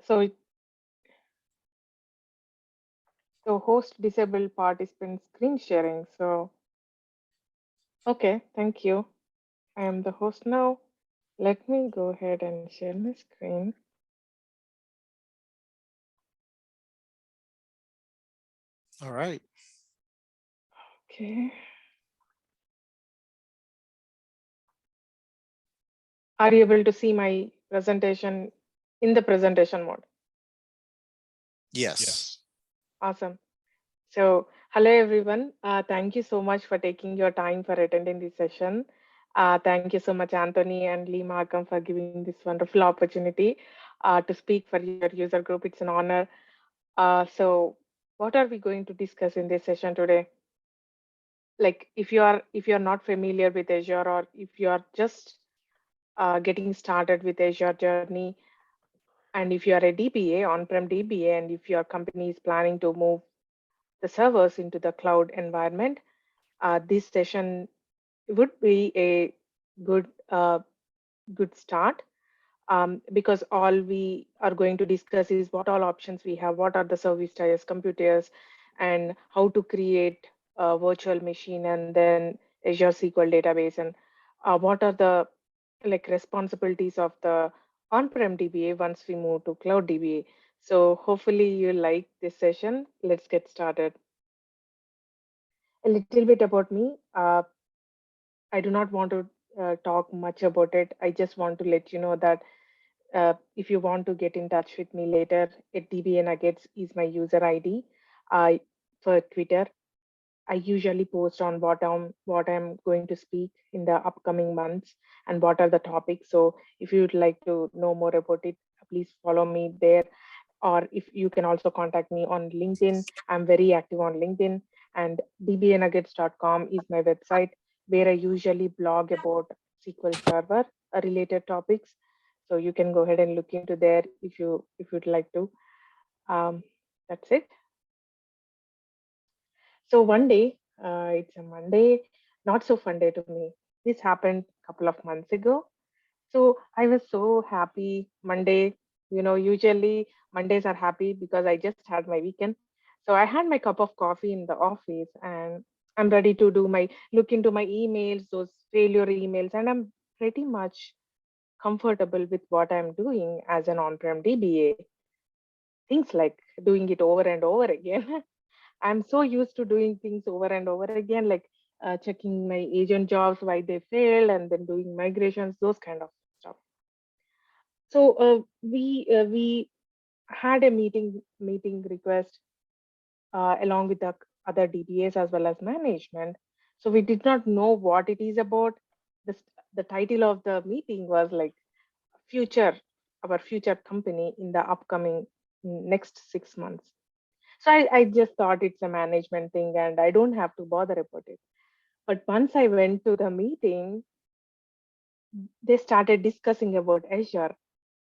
So, so host disabled participant screen sharing. So, okay, thank you. I am the host now. Let me go ahead and share my screen. All right. Okay. Are you able to see my presentation in the presentation mode? Yes. Awesome. So, hello everyone. Thank you so much for taking your time for attending this session. Thank you so much, Anthony and Lee Markham, for giving this wonderful opportunity to speak for your user group. It's an honor. So, what are we going to discuss in this session today? Like, if you're not familiar with Azure, or if you are just getting started with Azure journey, and if you are a DBA, on-prem DBA, and if your company is planning to move the servers into the cloud environment, this session would be a good good start, because all we are going to discuss is what all options we have, what are the service tiers, computers, and how to create a virtual machine, and then Azure SQL database, and what are the like responsibilities of the on-prem DBA once we move to cloud DBA. So hopefully you like this session. Let's get started. A little bit about me. I do not want to talk much about it. I just want to let you know that if you want to get in touch with me later, at DBA Nuggets is my user ID. Uh, for Twitter, I usually post on what I'm going to speak in the upcoming months and what are the topics. So if you'd like to know more about it, please follow me there. Or if you can also contact me on LinkedIn. I'm very active on LinkedIn, and dbanuggets.com is my website where I usually blog about SQL Server related topics. So you can go ahead and look into there if you'd like to. Um, that's it. So one day, it's a Monday, not so fun day to me. This happened a couple of months ago. So I was so happy Monday. Usually Mondays are happy because I just had my weekend. So I had my cup of coffee in the office, and I'm ready to do my look into my emails, those failure emails, and I'm pretty much comfortable with what I'm doing as an on-prem DBA. Things like doing it over and over again. I'm so used to doing things over and over again, like checking my agent jobs, why they failed, and then doing migrations, those kind of stuff. So we had a meeting request along with the other DBAs as well as management. So we did not know what it is about. The title of the meeting was like future, our future company in the upcoming next 6 months. So I just thought it's a management thing and I don't have to bother about it. But once I went to the meeting, they started discussing about Azure,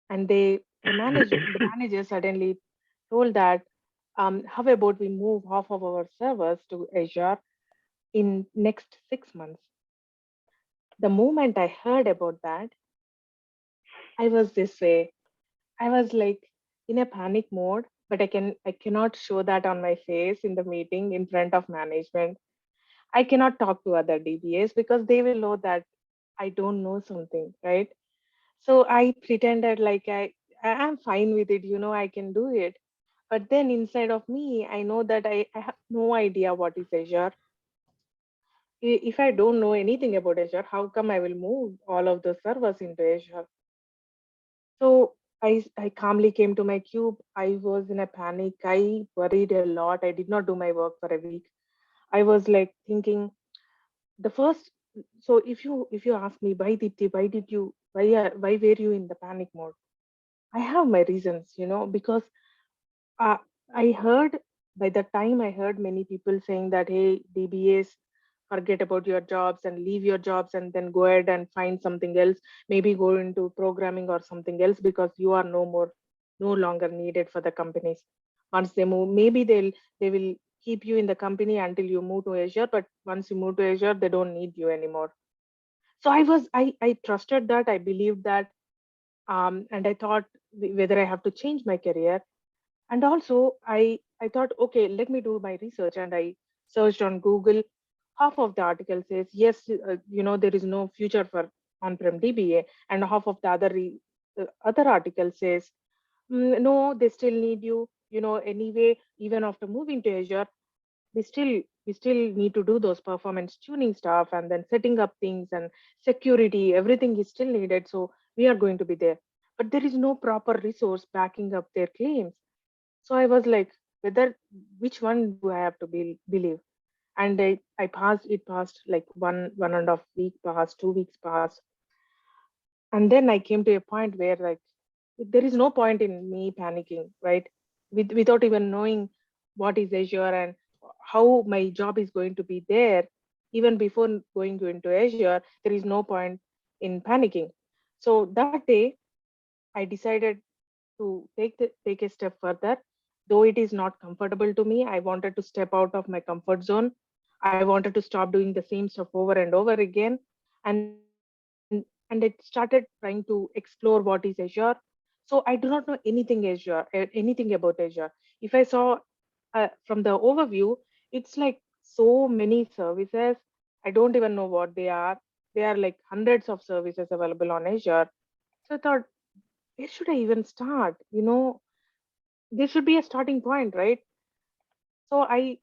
and the manager suddenly told that, how about we move half of our servers to Azure in next 6 months. The moment I heard about that, I was this way. I was like in a panic mode, but I cannot show that on my face in the meeting in front of management. I cannot talk to other DBAs because they will know that I don't know something, right? So I pretended like I'm fine with it, I can do it. But then inside of me, I know that I have no idea what is Azure. If I don't know anything about Azure, how come I will move all of the servers into Azure? So I calmly came to my cube. I was in a panic. I worried a lot. I did not do my work for a week. I was like thinking the first. So if you ask me, why Dipti, why were you in the panic mode? I have my reasons, because uh, I heard by the time I heard many people saying that, hey, DBAs, forget about your jobs and leave your jobs and then go ahead and find something else, maybe go into programming or something else because you are no longer needed for the companies. Once they move, maybe they will keep you in the company until you move to Azure, but once you move to Azure, they don't need you anymore. So I trusted that, I believed that, and I thought whether I have to change my career. And also, I thought, okay, let me do my research, and I searched on Google. Half of the article says yes, there is no future for on-prem DBA, and half of the other article says no, they still need you. Anyway, even after moving to Azure, we still need to do those performance tuning stuff, and then setting up things and security. Everything is still needed, so we are going to be there. But there is no proper resource backing up their claims. So I was like, whether which one do I have to believe? And I passed. It passed like one and a half week passed, 2 weeks passed, and then I came to a point where like there is no point in me panicking, right? Without even knowing what is Azure and how my job is going to be there, even before going into Azure, there is no point in panicking. So that day, I decided to take a step further. Though it is not comfortable to me, I wanted to step out of my comfort zone. I wanted to stop doing the same stuff over and over again, and it started trying to explore what is Azure. So I do not know anything about Azure. If I saw from the overview, it's like so many services. I don't even know what they are. There are like hundreds of services available on Azure. So I thought, where should I even start? There should be a starting point, right? So I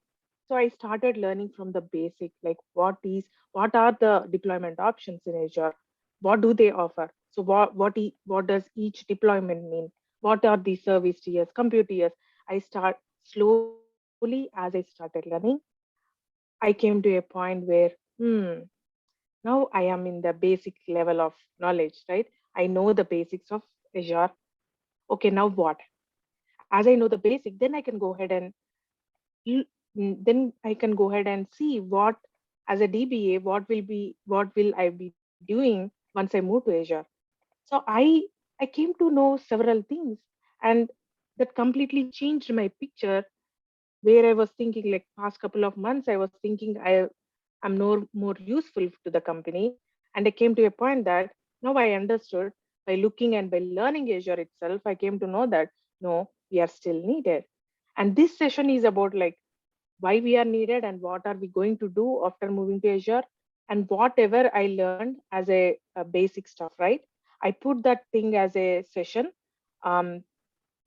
started learning from the basic, like what are the deployment options in Azure? What do they offer? So what does each deployment mean? What are the service tiers, compute tiers? I start slowly as I started learning. I came to a point where, now I am in the basic level of knowledge, right? I know the basics of Azure. Okay, now what? As I know the basic, then I can go ahead and then I can go ahead and see what, as a DBA, what will I be doing once I move to Azure. So I came to know several things, and that completely changed my picture. Where I was thinking, like past couple of months, I was thinking I'm more useful to the company, and I came to a point that now I understood by looking and by learning Azure itself, I came to know that no, we are still needed. And this session is about like why we are needed and what are we going to do after moving to Azure, and whatever I learned as a basic stuff, right? I put that thing as a session, um,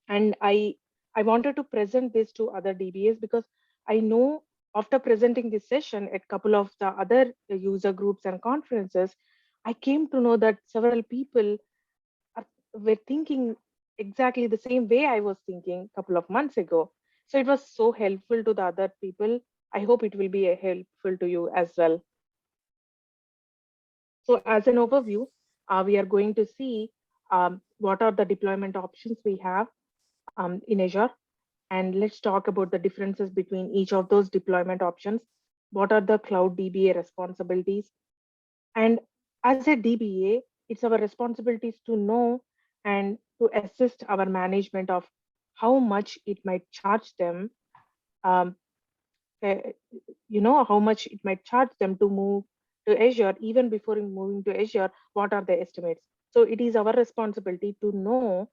and I wanted to present this to other DBAs because I know after presenting this session at couple of the other user groups and conferences, I came to know that several people are, were thinking exactly the same way I was thinking a couple of months ago. So it was so helpful to the other people. I hope it will be helpful to you as well. So as an overview, we are going to see what are the deployment options we have in Azure. And let's talk about the differences between each of those deployment options. What are the cloud DBA responsibilities? And as a DBA, it's our responsibilities to know and to assist our management of how much it might charge them, um, uh, how much it might charge them to move to Azure. Even before moving to Azure, what are the estimates? So it is our responsibility to know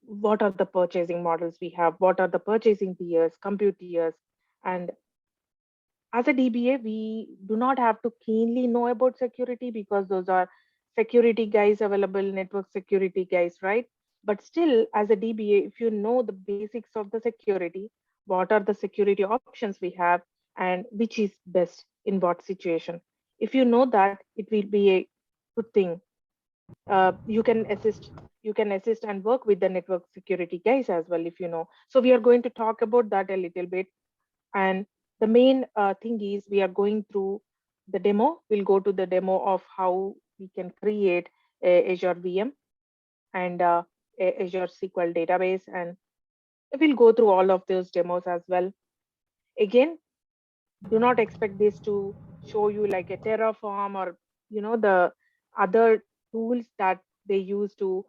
what are the purchasing models we have, what are the purchasing tiers, compute tiers, and as a DBA, we do not have to keenly know about security because those are security guys available, network security guys, right? But still, as a DBA, if you know the basics of the security, what are the security options we have, and which is best in what situation? If you know that, it will be a good thing. You can assist and work with the network security guys as well if you know. So we are going to talk about that a little bit, and the main thing is we are going through the demo. We'll go to the demo of how we can create a Azure VM and Azure SQL database, and we'll go through all of those demos as well. Again, do not expect this to show you like a Terraform or the other tools that they use to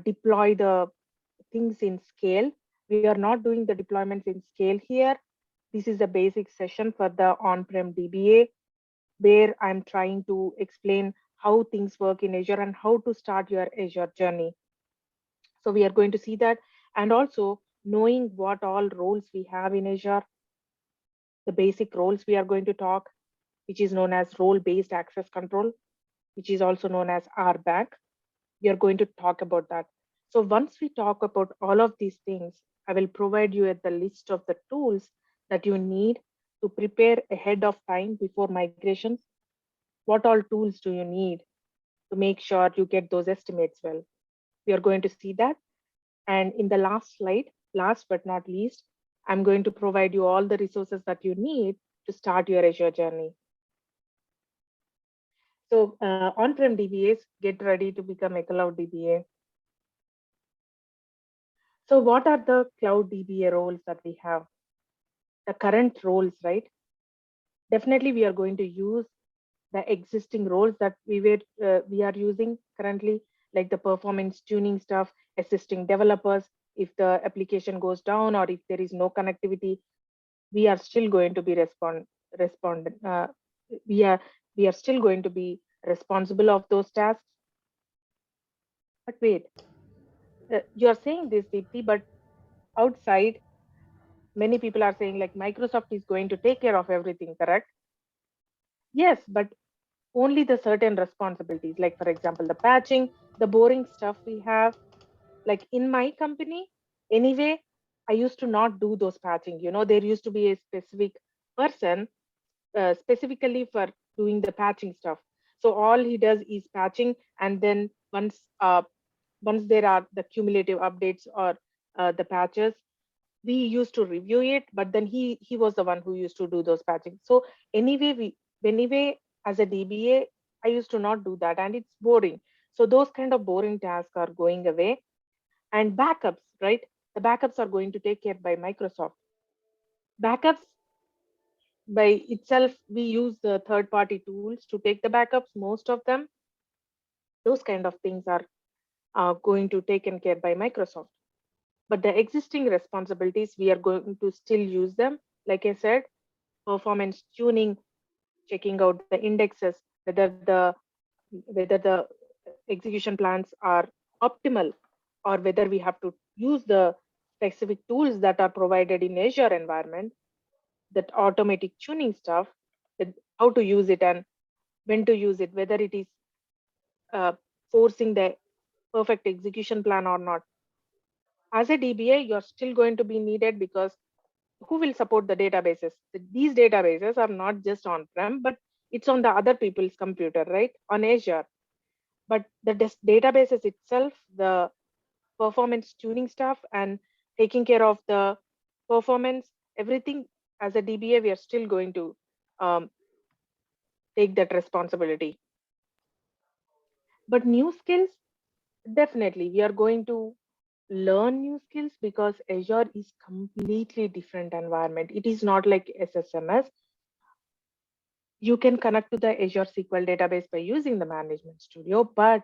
deploy the things in scale. We are not doing the deployments in scale here. This is a basic session for the on-prem DBA where I'm trying to explain how things work in Azure and how to start your Azure journey. So we are going to see that, and also knowing what all roles we have in Azure, the basic roles we are going to talk, which is known as role-based access control, which is also known as RBAC. We are going to talk about that. So once we talk about all of these things, I will provide you with the list of the tools that you need to prepare ahead of time before migrations. What all tools do you need to make sure you get those estimates well? We are going to see that. And in the last slide, last but not least, I'm going to provide you all the resources that you need to start your Azure journey. So on-prem DBAs, get ready to become a cloud DBA. So what are the cloud DBA roles that we have? The current roles, right? Definitely we are going to use the existing roles that we are using currently, like the performance tuning stuff, assisting developers if the application goes down or if there is no connectivity. We are still going to be respond we are we are still going to be responsible of those tasks. But wait, you are saying this, Deepthi, but outside many people are saying like Microsoft is going to take care of everything, correct? Yes, but only the certain responsibilities, like for example the patching, the boring stuff we have. Like in my company anyway, I used to not do those patching. There used to be a specific person specifically for doing the patching stuff. So all he does is patching, and then once there are the cumulative updates or the patches, we used to review it, but then he was the one who used to do those patching. So anyway as a DBA, I used to not do that, and it's boring. So those kind of boring tasks are going away. And backups, right? The backups are going to take care by Microsoft. Backups by itself, we use the third party tools to take the backups. Most of them, those kind of things are going to taken care by Microsoft. But the existing responsibilities, we are going to still use them. Like I said, performance tuning, checking out the indexes, whether the execution plans are optimal, or whether we have to use the specific tools that are provided in Azure environment, that automatic tuning stuff, how to use it and when to use it, whether it is uh, forcing the perfect execution plan or not. As a DBA, you're still going to be needed, because who will support the databases? These databases are not just on-prem, but it's on the other people's computer, right? On Azure. But the databases itself, the performance tuning stuff and taking care of the performance, everything, as a DBA, we are still going to um, take that responsibility. But new skills, definitely we are going to learn new skills, because Azure is completely different environment. It is not like SSMS. You can connect to the Azure SQL database by using the Management Studio, but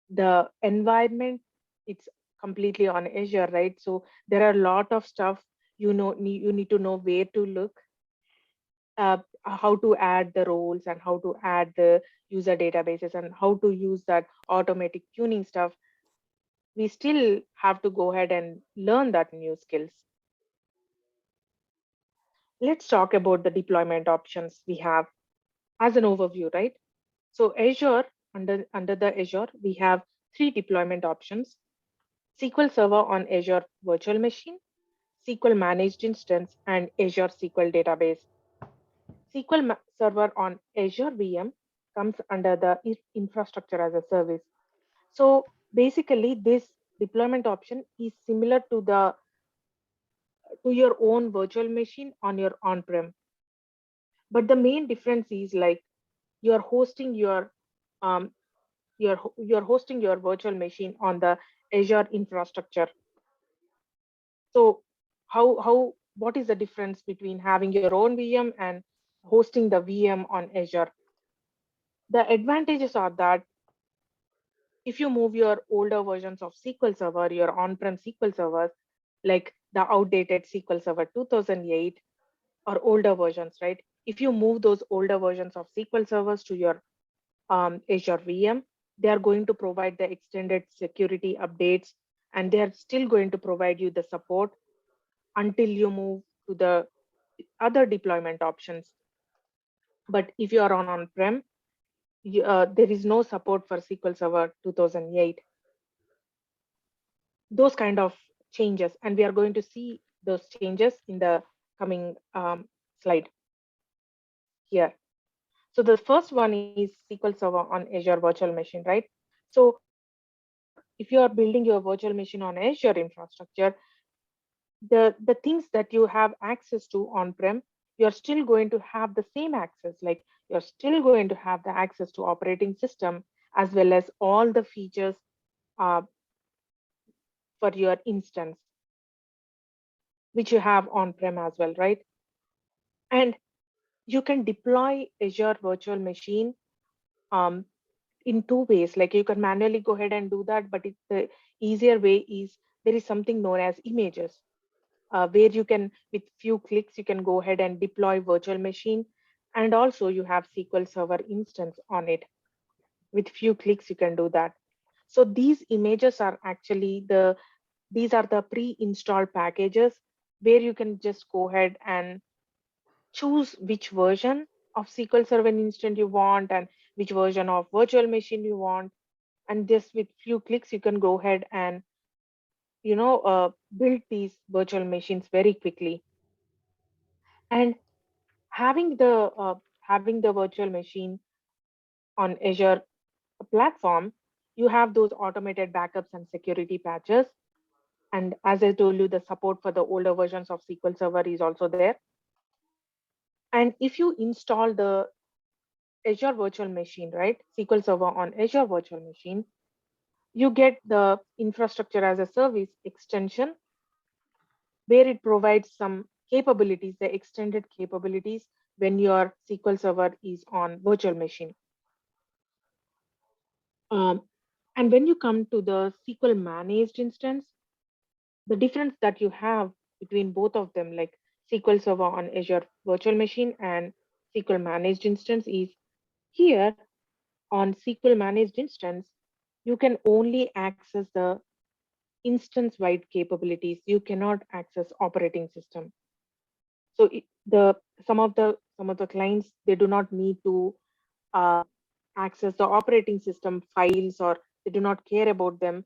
the environment, it's completely on Azure, right? So there are a lot of stuff you need to know where to look, how to add the roles and how to add the user databases and how to use that automatic tuning stuff. We still have to go ahead and learn that new skills. Let's talk about the deployment options we have as an overview, right? So Azure, under the Azure, we have three deployment options: SQL Server on Azure Virtual Machine, SQL Managed Instance, and Azure SQL Database. SQL Server on Azure VM comes under the infrastructure as a service. So basically, this deployment option is similar to your own virtual machine on your on-prem. But the main difference is like you're hosting um, you're hosting your virtual machine on the Azure infrastructure. So how what is the difference between having your own VM and hosting the VM on Azure? The advantages are that if you move your older versions of SQL Server, your on-prem SQL servers, like the outdated SQL Server 2008 or older versions, right? If you move those older versions of SQL servers to your Azure VM, they are going to provide the extended security updates, and they are still going to provide you the support until you move to the other deployment options. But if you are on on-prem, there is no support for SQL Server 2008. Those kind of changes, and we are going to see those changes in the coming slide here. So the first one is SQL Server on Azure Virtual Machine, right? So if you are building your virtual machine on Azure infrastructure, the things that you have access to on-prem, you're still going to have the same access. Like you're still going to have the access to operating system as well as all the features uh, for your instance, which you have on-prem as well, right? And you can deploy Azure virtual machine um, in two ways. Like you can manually go ahead and do that, but the easier way is there is something known as images, where you can, with few clicks, you can go ahead and deploy virtual machine. And also you have SQL Server instance on it. With few clicks, you can do that. So these images are actually these are the pre-installed packages where you can just go ahead and choose which version of SQL Server instance you want and which version of virtual machine you want. And just with few clicks, you can go ahead and build these virtual machines very quickly. And having the virtual machine on Azure platform, you have those automated backups and security patches. And as I told you, the support for the older versions of SQL Server is also there. And if you install the Azure virtual machine, right? SQL Server on Azure virtual machine, you get the infrastructure as a service extension where it provides some capabilities, the extended capabilities when your SQL Server is on virtual machine. Um, and when you come to the SQL managed instance, the difference that you have between both of them, like SQL Server on Azure virtual machine and SQL managed instance, is here on SQL managed instance, you can only access the instance wide capabilities. You cannot access operating system. So the some of the clients, they do not need to uh, access the operating system files, or they do not care about them.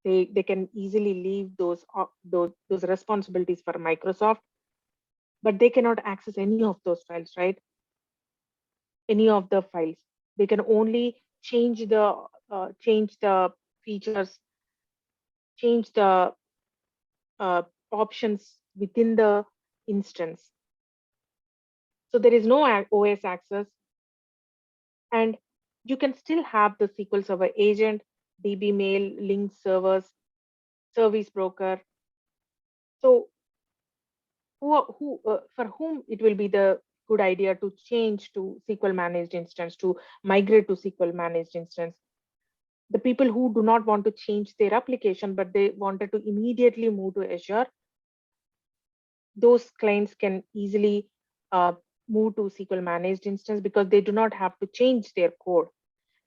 They can easily leave those responsibilities for Microsoft, but they cannot access any of those files, right? Any of the files. They can only change the features, change the uh, options within the instance. So there is no OS access, and you can still have the SQL Server agent, DB mail, link servers, service broker. So for whom it will be the good idea to change to SQL managed instance, to migrate to SQL managed instance? The people who do not want to change their application, but they wanted to immediately move to Azure, those clients can easily uh, move to SQL managed instance because they do not have to change their code.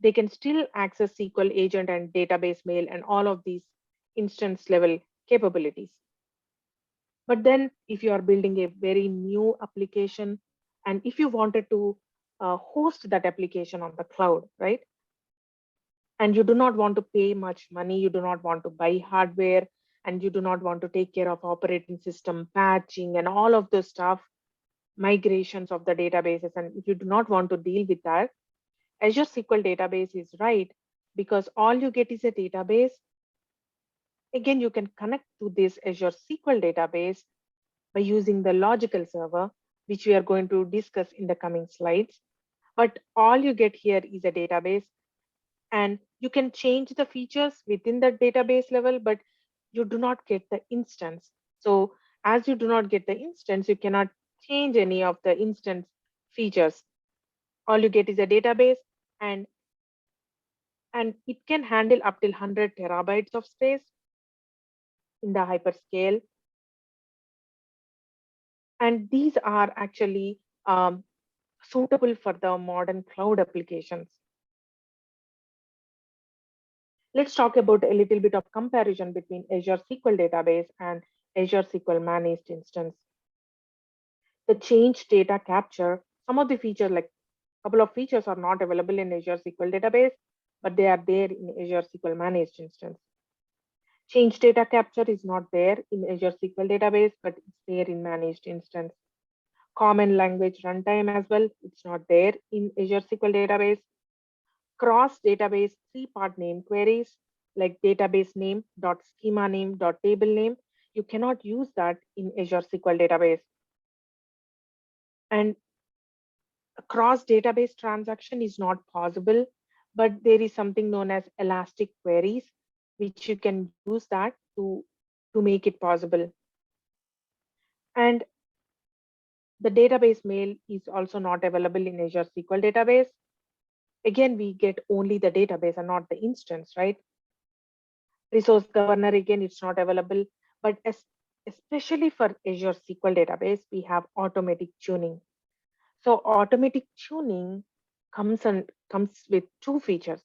They can still access SQL agent and database mail and all of these instance level capabilities. But then if you are building a very new application, and if you wanted to host that application on the cloud, right? And you do not want to pay much money, you do not want to buy hardware, and you do not want to take care of operating system patching and all of the stuff, migrations of the databases, and if you do not want to deal with that, Azure SQL database is right, because all you get is a database. Again, you can connect to this Azure SQL database by using the logical server, which we are going to discuss in the coming slides. But all you get here is a database, and you can change the features within the database level, but you do not get the instance. So as you do not get the instance, you cannot change any of the instance features. All you get is a database, and it can handle up till 100 terabytes of space in the hyperscale. And these are actually suitable for the modern cloud applications. Let's talk about a little bit of comparison between Azure SQL Database and Azure SQL Managed Instance. The change data capture, some of the features, like a couple of features are not available in Azure SQL Database, but they are there in Azure SQL Managed Instance. Change data capture is not there in Azure SQL Database, but it's there in Managed Instance. Common language runtime as well, it's not there in Azure SQL Database. Cross database three-part name queries like database name dot schema name dot table name, you cannot use that in Azure SQL Database. And a cross database transaction is not possible, but there is something known as elastic queries, which you can use that to make it possible. And the database mail is also not available in Azure SQL Database. Again, we get only the database and not the instance, right? Resource governor, again, it's not available, but especially for Azure SQL Database, we have automatic tuning. So automatic tuning comes with two features.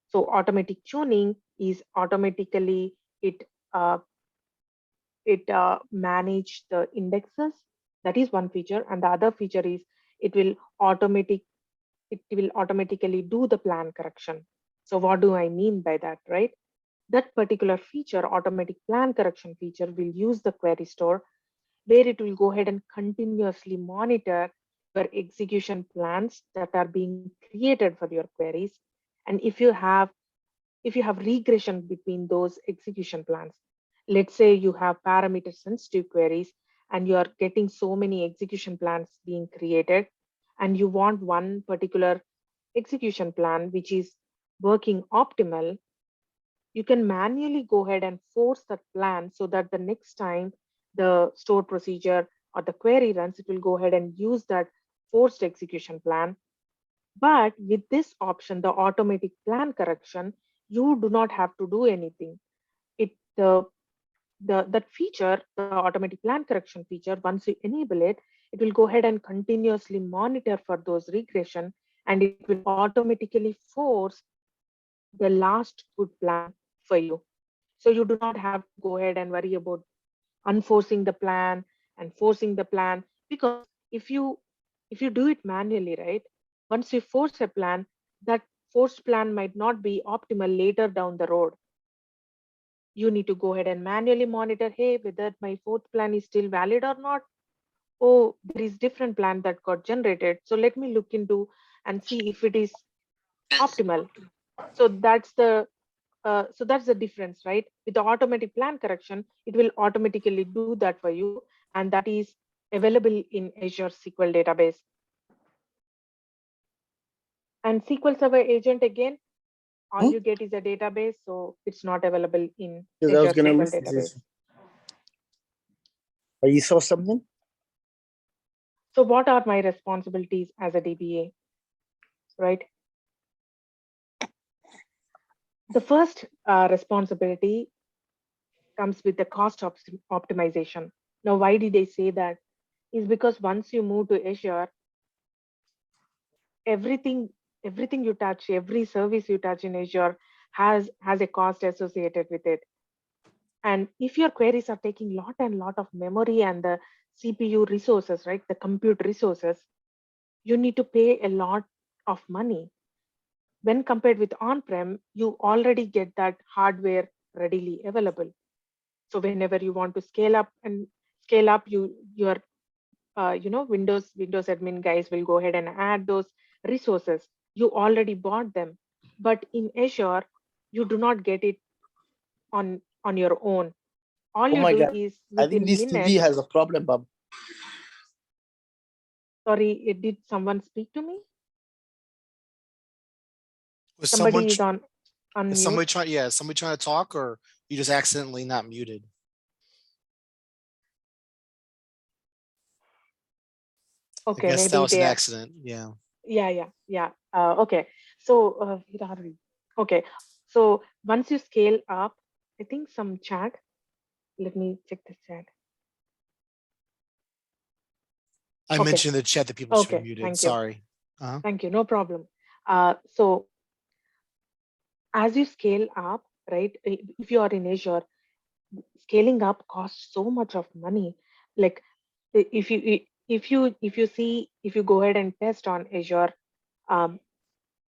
So automatic tuning is automatically uh, it manage the indexes. That is one feature, and the other feature is it will automatically do the plan correction. So what do I mean by that, right? That particular feature, automatic plan correction feature, will use the query store where it will go ahead and continuously monitor your execution plans that are being created for your queries. And if you have regression between those execution plans, let's say you have parameter sensitive queries and you are getting so many execution plans being created, and you want one particular execution plan which is working optimal, you can manually go ahead and force that plan so that the next time the store procedure or the query runs, it will go ahead and use that forced execution plan. But with this option, the automatic plan correction, you do not have to do anything. It that feature, the automatic plan correction feature, once you enable it, it will go ahead and continuously monitor for those regression, and it will automatically force the last good plan for you. So you do not have to go ahead and worry about unforcing the plan and forcing the plan, because if you do it manually, right, once you force a plan, that forced plan might not be optimal later down the road. You need to go ahead and manually monitor, hey, whether my fourth plan is still valid or not. Oh, there is different plan that got generated, so let me look into and see if it is optimal. So that's the difference, right? With the automatic plan correction, it will automatically do that for you, and that is available in Azure SQL Database. And SQL Server Agent, again, all you get is a database, so it's not available in Because I was Azure gonna SQL listen to Database. this. Oh, you saw something? So what are my responsibilities as a DBA, right? The first responsibility comes with the cost optimization. Now, why did I say that? Is because once you move to Azure, everything you touch, every service you touch in Azure has a cost associated with it. And if your queries are taking lot and lot of memory and the CPU resources, right, the compute resources, you need to pay a lot of money. When compared with on-prem, you already get that hardware readily available. So whenever you want to scale up, your Windows admin guys will go ahead and add those resources. You already bought them, but in Azure, you do not get it on your own. All Oh you my do God. is I think within this TV minutes. has a problem, Bob. Sorry, did someone speak to me? Was Somebody is on is mute. somebody trying to talk, or you just accidentally not muted? I Okay, guess that maybe was an they are. accident. Yeah. Yeah. Okay, so where are we? Okay, so once you scale up, I think some chat. Let me check the chat. I Okay. mentioned in the chat that people should be Okay, muted. thank you. Sorry. Thank you, no problem. So as you scale up, right? If you are in Azure, scaling up costs so much of money. Like if you go ahead and test on Azure, um,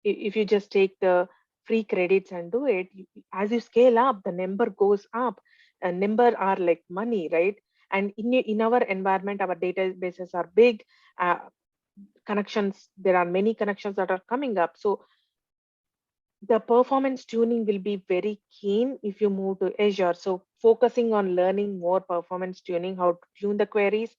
if you just take the free credits and do it, as you scale up, the number goes up. And number are like money, right? And in our environment, our databases are big. Uh, Connections, there are many connections that are coming up. So the performance tuning will be very keen if you move to Azure. So focusing on learning more performance tuning, how to tune the queries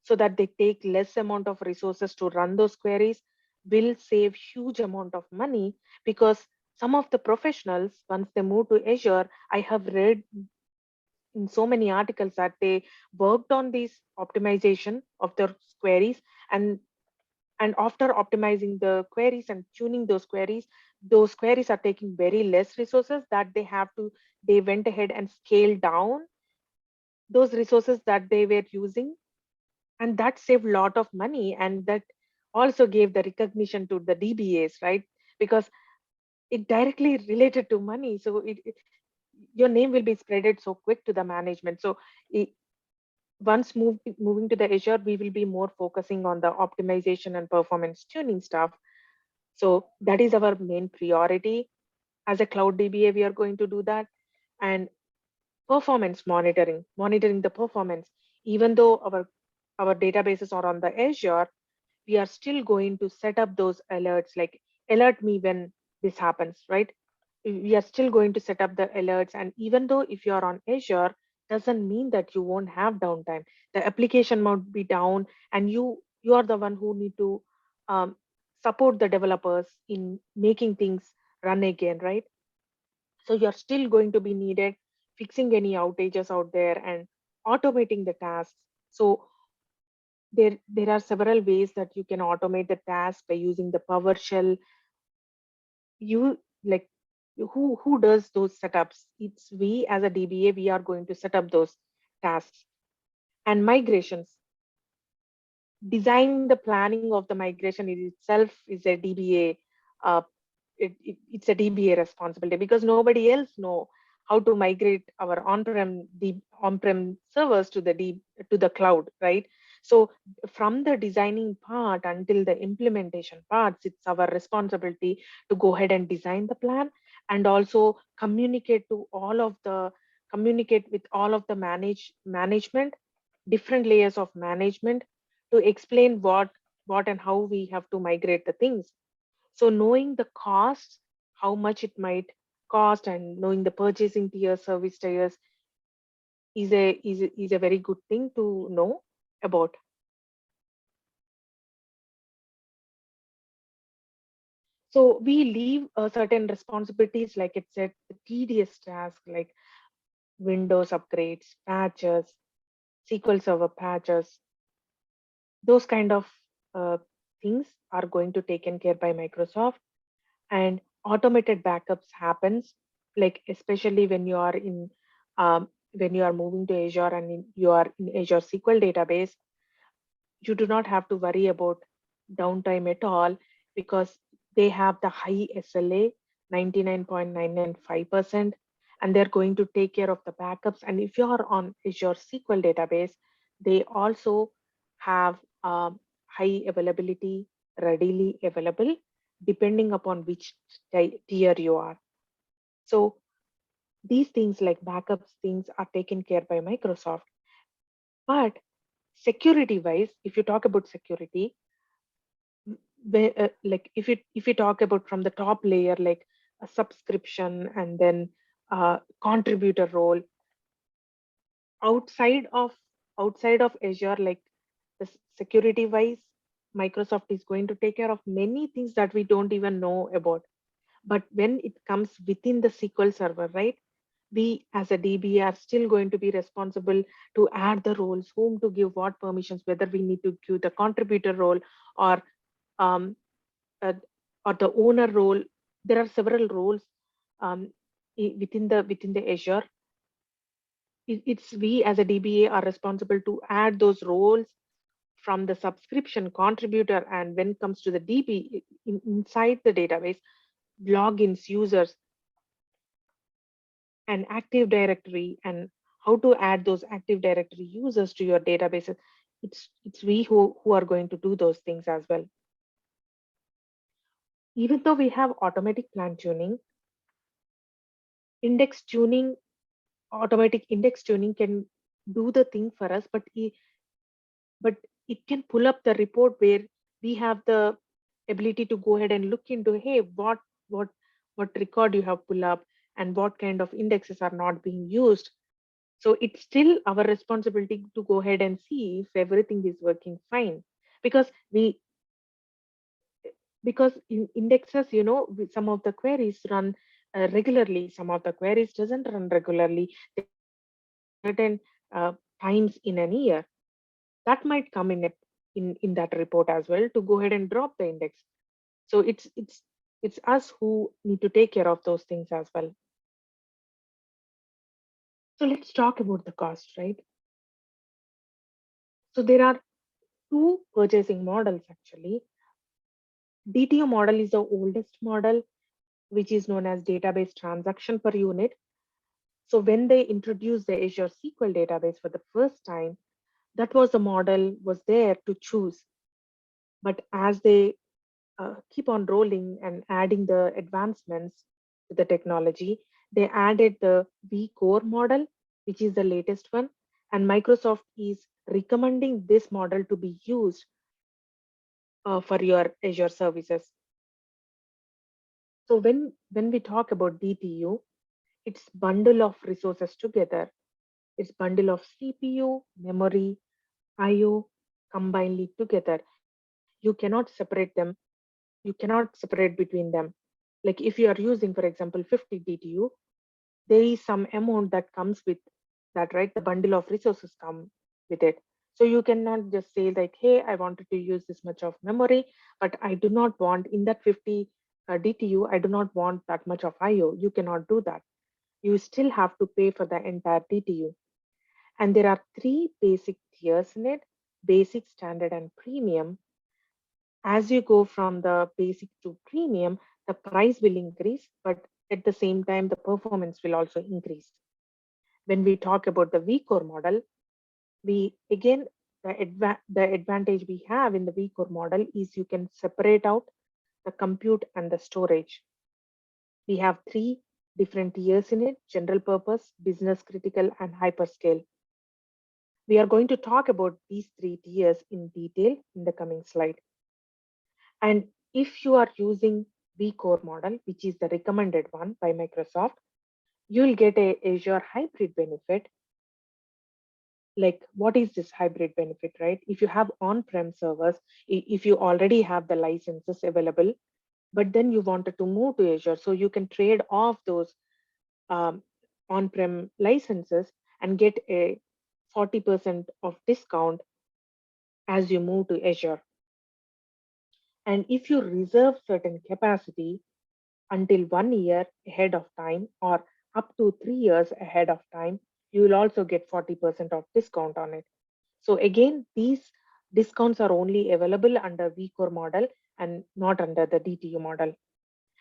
so that they take less amount of resources to run those queries will save huge amount of money. Because some of the professionals, once they move to Azure, I have read in so many articles that they worked on this optimization of their queries, and after optimizing the queries and tuning those queries are taking very less resources that they went ahead and scaled down those resources that they were using, and that saved a lot of money, and that also gave the recognition to the DBAs, right? Because it directly related to money. So your name will be spreaded so quick to the management. So it, once moving to the Azure, we will be more focusing on the optimization and performance tuning stuff. So that is our main priority. As a cloud DBA, we are going to do that. And performance monitoring the performance. Even though our databases are on the Azure, we are still going to set up those alerts, like alert me when this happens, right? We are still going to set up the alerts. And even though if you are on Azure, doesn't mean that you won't have downtime. The application might be down, and you are the one who need to um, support the developers in making things run again, right? So you're still going to be needed fixing any outages out there and automating the tasks. So there are several ways that you can automate the task by using the PowerShell. You like who does those setups? It's we as a DBA, we are going to set up those tasks. And migrations, designing the planning of the migration in itself is a DBA. Uh, it's a DBA responsibility, because nobody else know how to migrate our on-prem servers to to the cloud, right? So from the designing part until the implementation parts, it's our responsibility to go ahead and design the plan, and also communicate with all of the management, different layers of management, to explain what and how we have to migrate the things. So knowing the costs, how much it might cost, and knowing the purchasing tiers, service tiers is a very good thing to know about. So we leave certain responsibilities, like it said, the tedious task like Windows upgrades, patches, SQL Server patches, those kind of uh, things are going to taken care by Microsoft. And automated backups happens, like especially when you are moving to Azure and you are in Azure SQL database, you do not have to worry about downtime at all, because they have the high SLA, 99.995%, and they're going to take care of the backups. And if you are on Azure SQL database, they also have high availability, readily available, depending upon which tier you are. So these things like backups things are taken care by Microsoft. But security wise, if you talk about security, like if you talk about from the top layer, like a subscription and then contributor role, outside of outside of Azure, like the security wise, Microsoft is going to take care of many things that we don't even know about. But when it comes within the SQL server, right, we as a DB are still going to be responsible to add the roles, whom to give what permissions, whether we need to give the contributor role or um, uh, the owner role. There are several roles um, within the Azure. It's we as a DBA are responsible to add those roles from the subscription contributor, and when it comes to the DB inside the database, logins, users. and Active Directory and how to add those Active Directory users to your databases. It's we who are going to do those things as well. Even though we have automatic plan tuning, index tuning, automatic index tuning can do the thing for us, but it can pull up the report where we have the ability to go ahead and look into, hey, what what record you have pull up and what kind of indexes are not being used. So it's still our responsibility to go ahead and see if everything is working fine, because in indexes, some of the queries run regularly, some of the queries doesn't run regularly. There are certain times in an year that might come in that report as well to go ahead and drop the index. So it's us who need to take care of those things as well. So let's talk about the cost, right? So there are two purchasing models actually. DTO model is the oldest model, which is known as database transaction per unit. So when they introduced the Azure SQL database for the first time, that was the model was there to choose. But as they keep on rolling and adding the advancements to the technology, they added the vCore model, which is the latest one. And Microsoft is recommending this model to be used for your Azure services. So when we talk about DTU, it's bundle of resources together. It's bundle of CPU, memory, IO combinedly together. You cannot separate them. You cannot separate between them. Like if you are using, for example, 50 DTU, there is some amount that comes with that, right? The bundle of resources come with it. So you cannot just say like, hey, I wanted to use this much of memory, but I do not want in that 50 DTU, I do not want that much of IO. You cannot do that. You still have to pay for the entire DTU. And there are three basic tiers in it: basic, standard, and premium. As you go from the basic to premium, the price will increase, but at the same time, the performance will also increase. When we talk about the vCore model, we again, the advantage we have in the vCore model is you can separate out the compute and the storage. We have three different tiers in it: general purpose, business critical, and hyperscale. We are going to talk about these three tiers in detail in the coming slide. And if you are using vCore model, which is the recommended one by Microsoft, you'll get a Azure hybrid benefit. Like, what is this hybrid benefit, right? If you have on-prem servers, if you already have the licenses available, but then you wanted to move to Azure, so you can trade off those um, on-prem licenses and get a 40% of discount as you move to Azure. And if you reserve certain capacity until 1 year ahead of time or up to 3 years ahead of time, you will also get 40% of discount on it. So again, these discounts are only available under vCore model and not under the DTU model.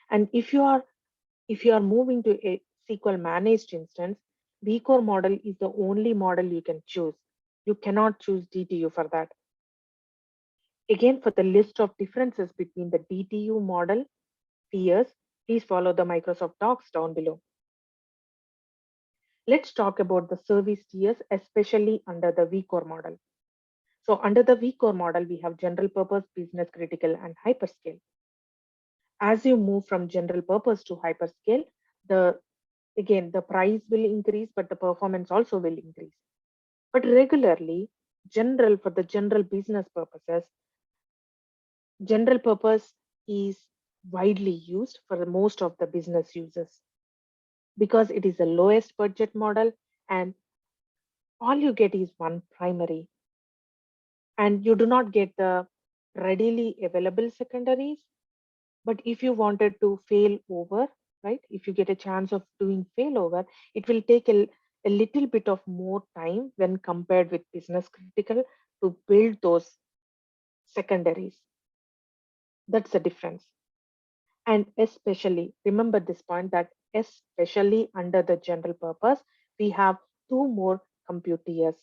And if you are moving to a SQL managed instance, vCore model is the only model you can choose. You cannot choose DTU for that. Again, for the list of differences between the DTU model tiers, please follow the Microsoft Docs down below. Let's talk about the service tiers, especially under the vCore model. So under the vCore model, we have general purpose, business critical, and hyperscale. As you move from general purpose to hyperscale, the price will increase, but the performance also will increase. But regularly, for the general business purposes, general purpose is widely used for the most of the business users because it is the lowest budget model and all you get is one primary and you do not get the readily available secondaries. But if you wanted to fail over, right, if you get a chance of doing failover, it will take a little bit of more time when compared with business critical to build those secondaries. That's the difference. And especially remember this point that especially under the general purpose, we have two more compute tiers,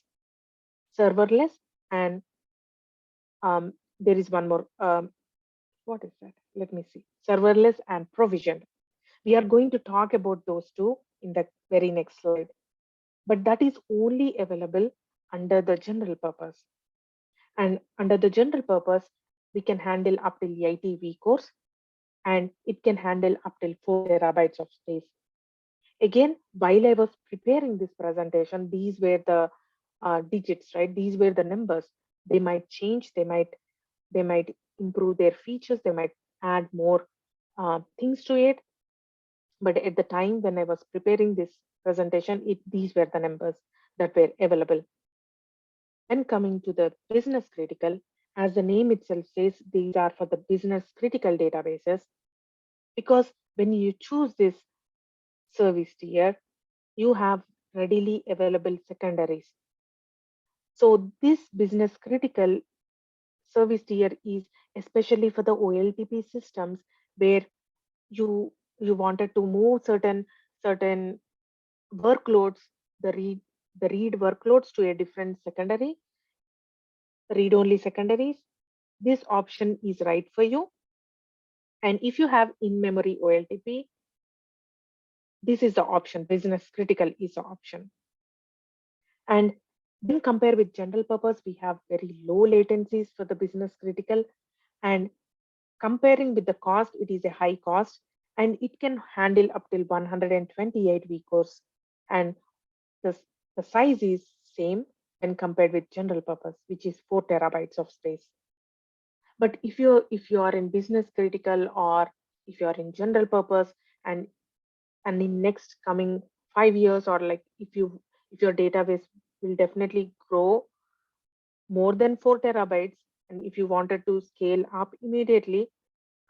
serverless and there is one more. What is that? Let me see. Serverless and provisioned. We are going to talk about those two in the very next slide. But that is only available under the general purpose. And under the general purpose, we can handle up till 80 vCores and it can handle up till 4 terabytes of space. Again, while I was preparing this presentation, these were the digits, right? These were the numbers. They might change, they might improve their features, they might add more things to it. But at the time when I was preparing this presentation, these were the numbers that were available. When coming to the business critical, as the name itself says, these are for the business critical databases. Because when you choose this service tier, you have readily available secondaries. So this business critical service tier is especially for the OLTP systems where you wanted to move certain workloads, the read workloads to a different secondary, read only secondaries. This option is right for you. And if you have in-memory OLTP, this is the option. Business critical is the option. And when compare with general purpose, we have very low latencies for the business critical. And comparing with the cost, it is a high cost and it can handle up till 128 vCores. And the, the size is same when compared with general purpose, which is 4 terabytes of space. But if you are in business critical or if you are in general purpose and in next coming 5 years or like if your database will definitely grow more than 4 terabytes and if you wanted to scale up immediately,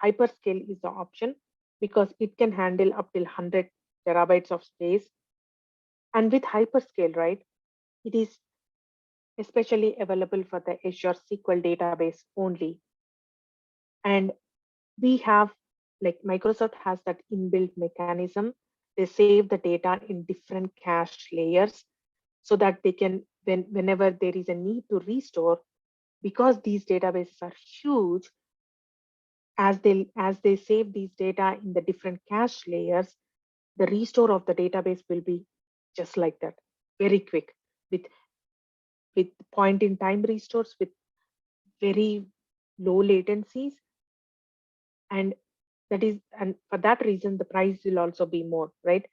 hyperscale is the option because it can handle up till 100 terabytes of space. And with hyperscale, right, it is especially available for the Azure SQL database only. And we have, like Microsoft has that inbuilt mechanism. They save the data in different cache layers so that they can, whenever there is a need to restore, because these databases are huge, as they save these data in the different cache layers, the restore of the database will be just like that, very quick, with with point in time restores with very low latencies. And and for that reason the price will also be more, right?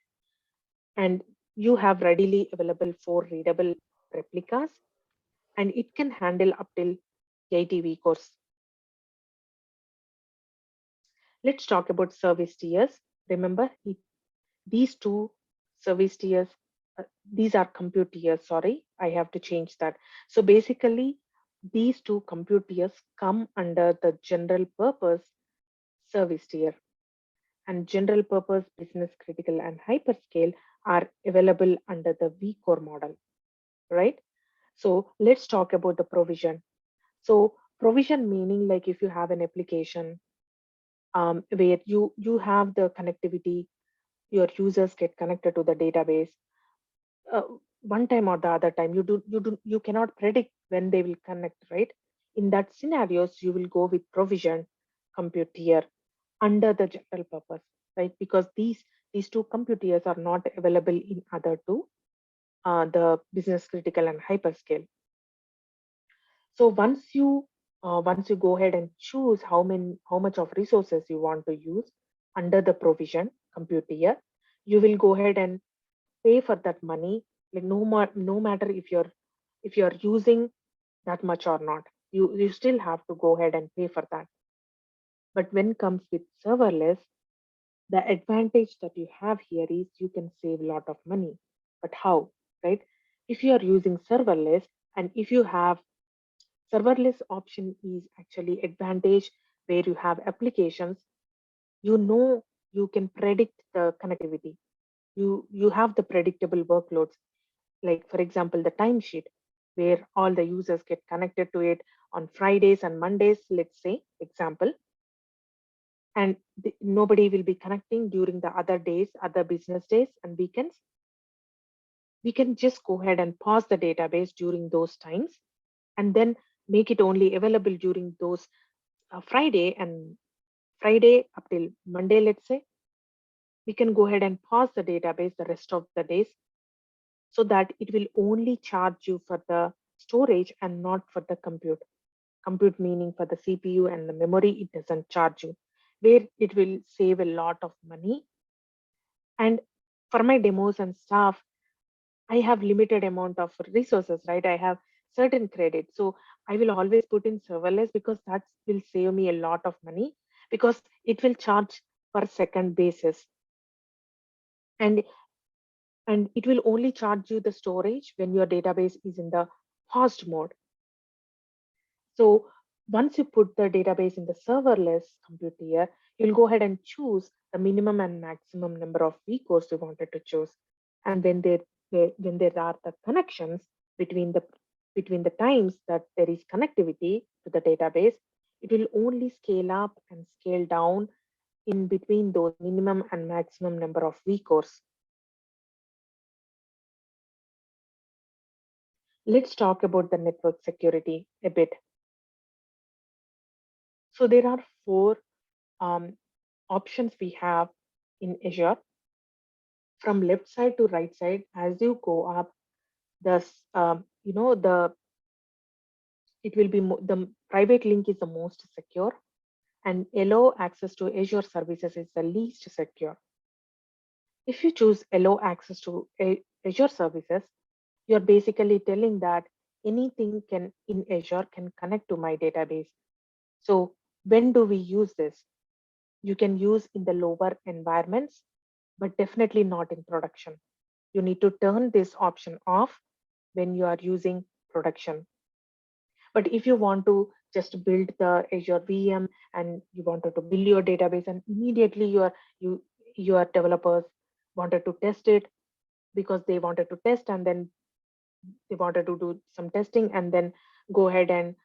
And you have readily available 4 readable replicas and it can handle up till 80 vCores. Let's talk about service tiers. Remember, these two service tiers, these are compute tiers, sorry, I have to change that. So basically, these two compute tiers come under the general purpose service tier, and general purpose, business critical, and hyperscale are available under the vCore model, right? So let's talk about the provision. So provision meaning like if you have an application where you have the connectivity, your users get connected to the database uh, one time or the other time. You cannot predict when they will connect, right? In that scenarios, you will go with provision compute tier under the general purpose, right? Because these two compute tiers are not available in other two, the business critical and hyperscale. So once you go ahead and choose how much of resources you want to use under the provision compute tier, you will go ahead and pay for that money. Like no matter if you're using that much or not, you still have to go ahead and pay for that. But when comes with serverless, the advantage that you have here is you can save a lot of money. But how, right? If you are using serverless and if you have serverless option is actually advantage where you have applications, you know, you can predict the connectivity. You have the predictable workloads, like for example, the timesheet where all the users get connected to it on Fridays and Mondays, let's say, example. and nobody will be connecting during the other days, other business days and weekends, we can just go ahead and pause the database during those times and then make it only available during those Friday up till Monday, let's say. We can go ahead and pause the database the rest of the days so that it will only charge you for the storage and not for the compute. Compute meaning for the CPU and the memory, it doesn't charge you, where it will save a lot of money. And for my demos and stuff, I have limited amount of resources, right? I have certain credit. So I will always put in serverless because that will save me a lot of money because it will charge per second basis. And it will only charge you the storage when your database is in the paused mode. So once you put the database in the serverless compute tier, you'll go ahead and choose the minimum and maximum number of vCores you wanted to choose. And when there are the connections between the times that there is connectivity to the database, it will only scale up and scale down in between those minimum and maximum number of vCores. Let's talk about the network security a bit. So there are four um, options we have in Azure. From left side to right side, as you go up, the the it will be the private link is the most secure, and allow access to Azure services is the least secure. If you choose allow access to Azure services, you're basically telling that anything can in Azure can connect to my database. So when do we use this? You can use in the lower environments, but definitely not in production. You need to turn this option off when you are using production. But if you want to just build the Azure VM and you wanted to build your database and immediately you your developers wanted to test it because they wanted to test and then they wanted to do some testing and then go ahead and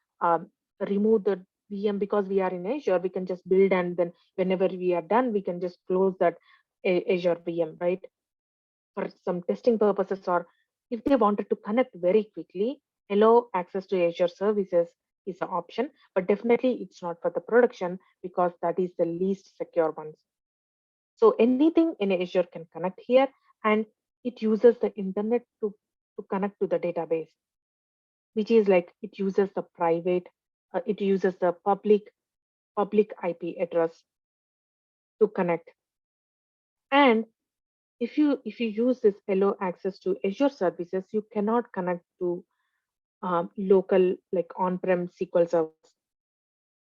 remove the VM because we are in Azure, we can just build and then whenever we are done, we can just close that Azure VM, right? For some testing purposes, or if they wanted to connect very quickly, allow access to Azure services is an option, but definitely it's not for the production because that is the least secure ones. So anything in Azure can connect here and it uses the internet to connect to the database, which is like it uses the private, it uses the public IP address to connect. And if you use this allow access to Azure services, you cannot connect to local like on-prem SQL servers.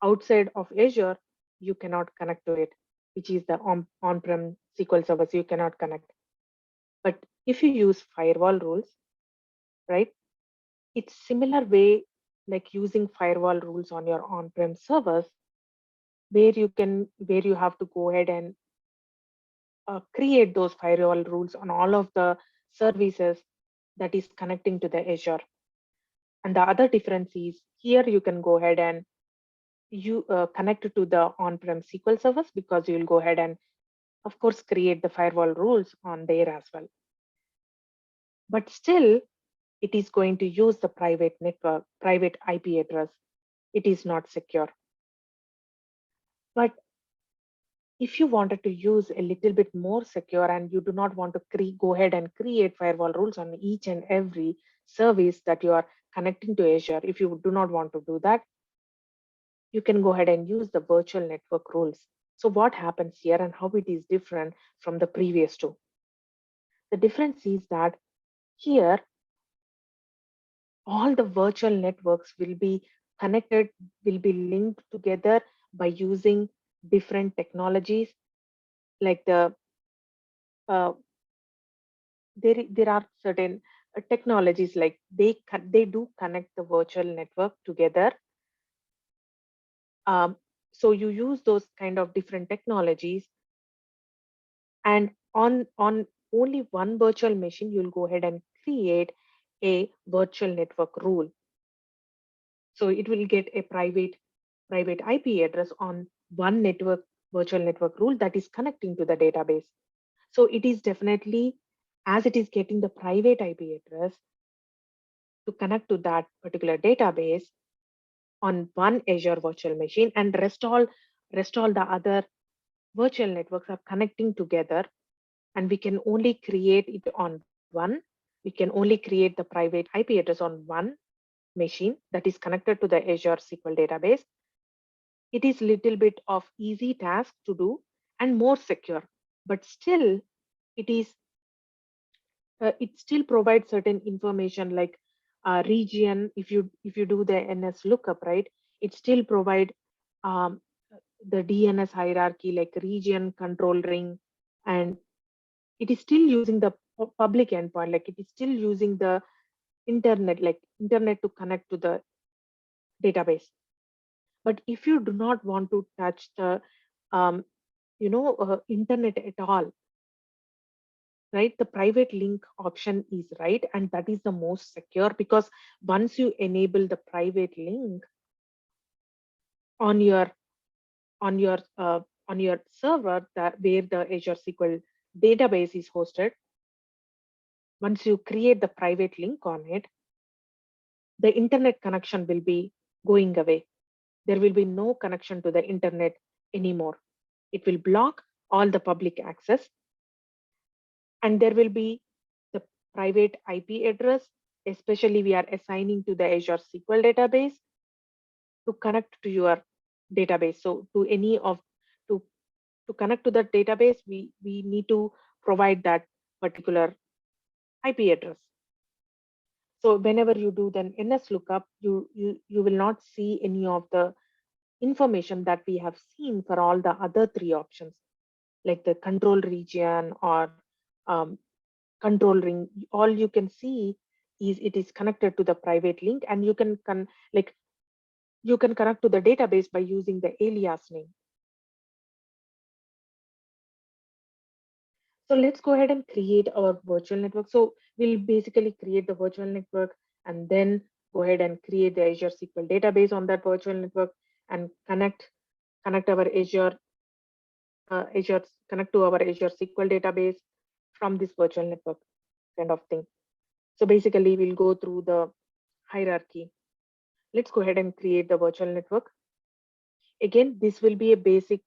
Outside of Azure, you cannot connect to it, which is the on-prem SQL servers you cannot connect. But if you use firewall rules, right, it's similar way like using firewall rules on your on-prem servers, where you have to go ahead and create those firewall rules on all of the services that is connecting to the Azure. And the other difference is here you can go ahead and you connect to the on-prem SQL servers because you'll go ahead and of course create the firewall rules on there as well. But still, it is going to use the private network, private IP address. It is not secure. But if you wanted to use a little bit more secure and you do not want to go ahead and create firewall rules on each and every service that you are connecting to Azure, if you do not want to do that, you can go ahead and use the virtual network rules. So what happens here and how it is different from the previous two? The difference is that here, all the virtual networks will be connected, will be linked together by using different technologies like uh, there are certain technologies like they do connect the virtual network together. Um, so you use those kind of different technologies, and on only one virtual machine, you'll go ahead and create a virtual network rule. So it will get a private IP address on one network virtual network rule that is connecting to the database. So it is definitely, as it is getting the private IP address to connect to that particular database on one Azure virtual machine, and rest all the other virtual networks are connecting together, and we can only create it on one. We can only create the private IP address on one machine that is connected to the Azure SQL database. It is little bit of easy task to do and more secure, but still it is it still provides certain information like region. If you do the NS lookup, right, it still provide um, the DNS hierarchy like region, control ring, and it is still using the public endpoint, like it is still using the internet, like internet to connect to the database. But if you do not want to touch the um, internet at all, right, the private link option is right, and that is the most secure, because once you enable the private link on your on your uh, on your server, that where the Azure SQL database is hosted, once you create the private link on it, the internet connection will be going away. There will be no connection to the internet anymore. It will block all the public access, and there will be the private IP address, especially we are assigning to the Azure SQL database to connect to your database. So to any of to to connect to that database, we need to provide that particular IP address. So whenever you do the NS lookup, you will not see any of the information that we have seen for all the other three options, like the control region or um, control ring. All you can see is it is connected to the private link, and you can like you can connect to the database by using the alias name. So let's go ahead and create our virtual network. So we'll basically create the virtual network and then go ahead and create the Azure SQL database on that virtual network and connect our Azure connect to our Azure SQL database from this virtual network kind of thing. So basically we'll go through the hierarchy. Let's go ahead and create the virtual network. Again, this will be a basic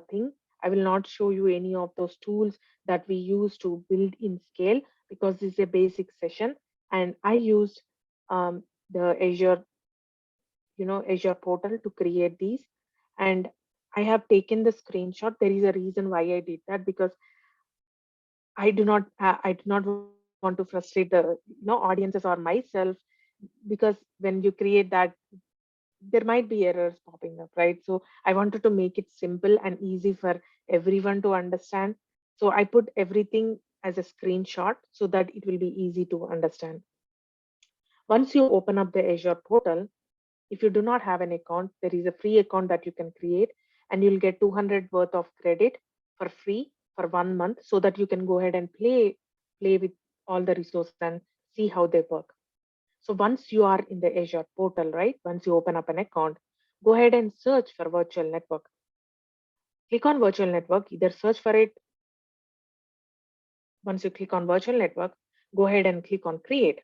thing. I will not show you any of those tools that we use to build in scale, because this is a basic session. And I used the Azure portal to create these. And I have taken the screenshot. There is a reason why I did that, because I do not want to frustrate the audiences or myself, because when you create that, there might be errors popping up, right? So I wanted to make it simple and easy for everyone to understand. So I put everything as a screenshot so that it will be easy to understand. Once you open up the Azure portal, if you do not have an account, there is a free account that you can create, and you'll get 200 worth of credit for free for 1 month, so that you can go ahead and play with all the resources and see how they work. So once you are in the Azure portal, right, once you open up an account, go ahead and search for virtual network. Click on virtual network, either search for it. Once you click on virtual network, go ahead and click on create.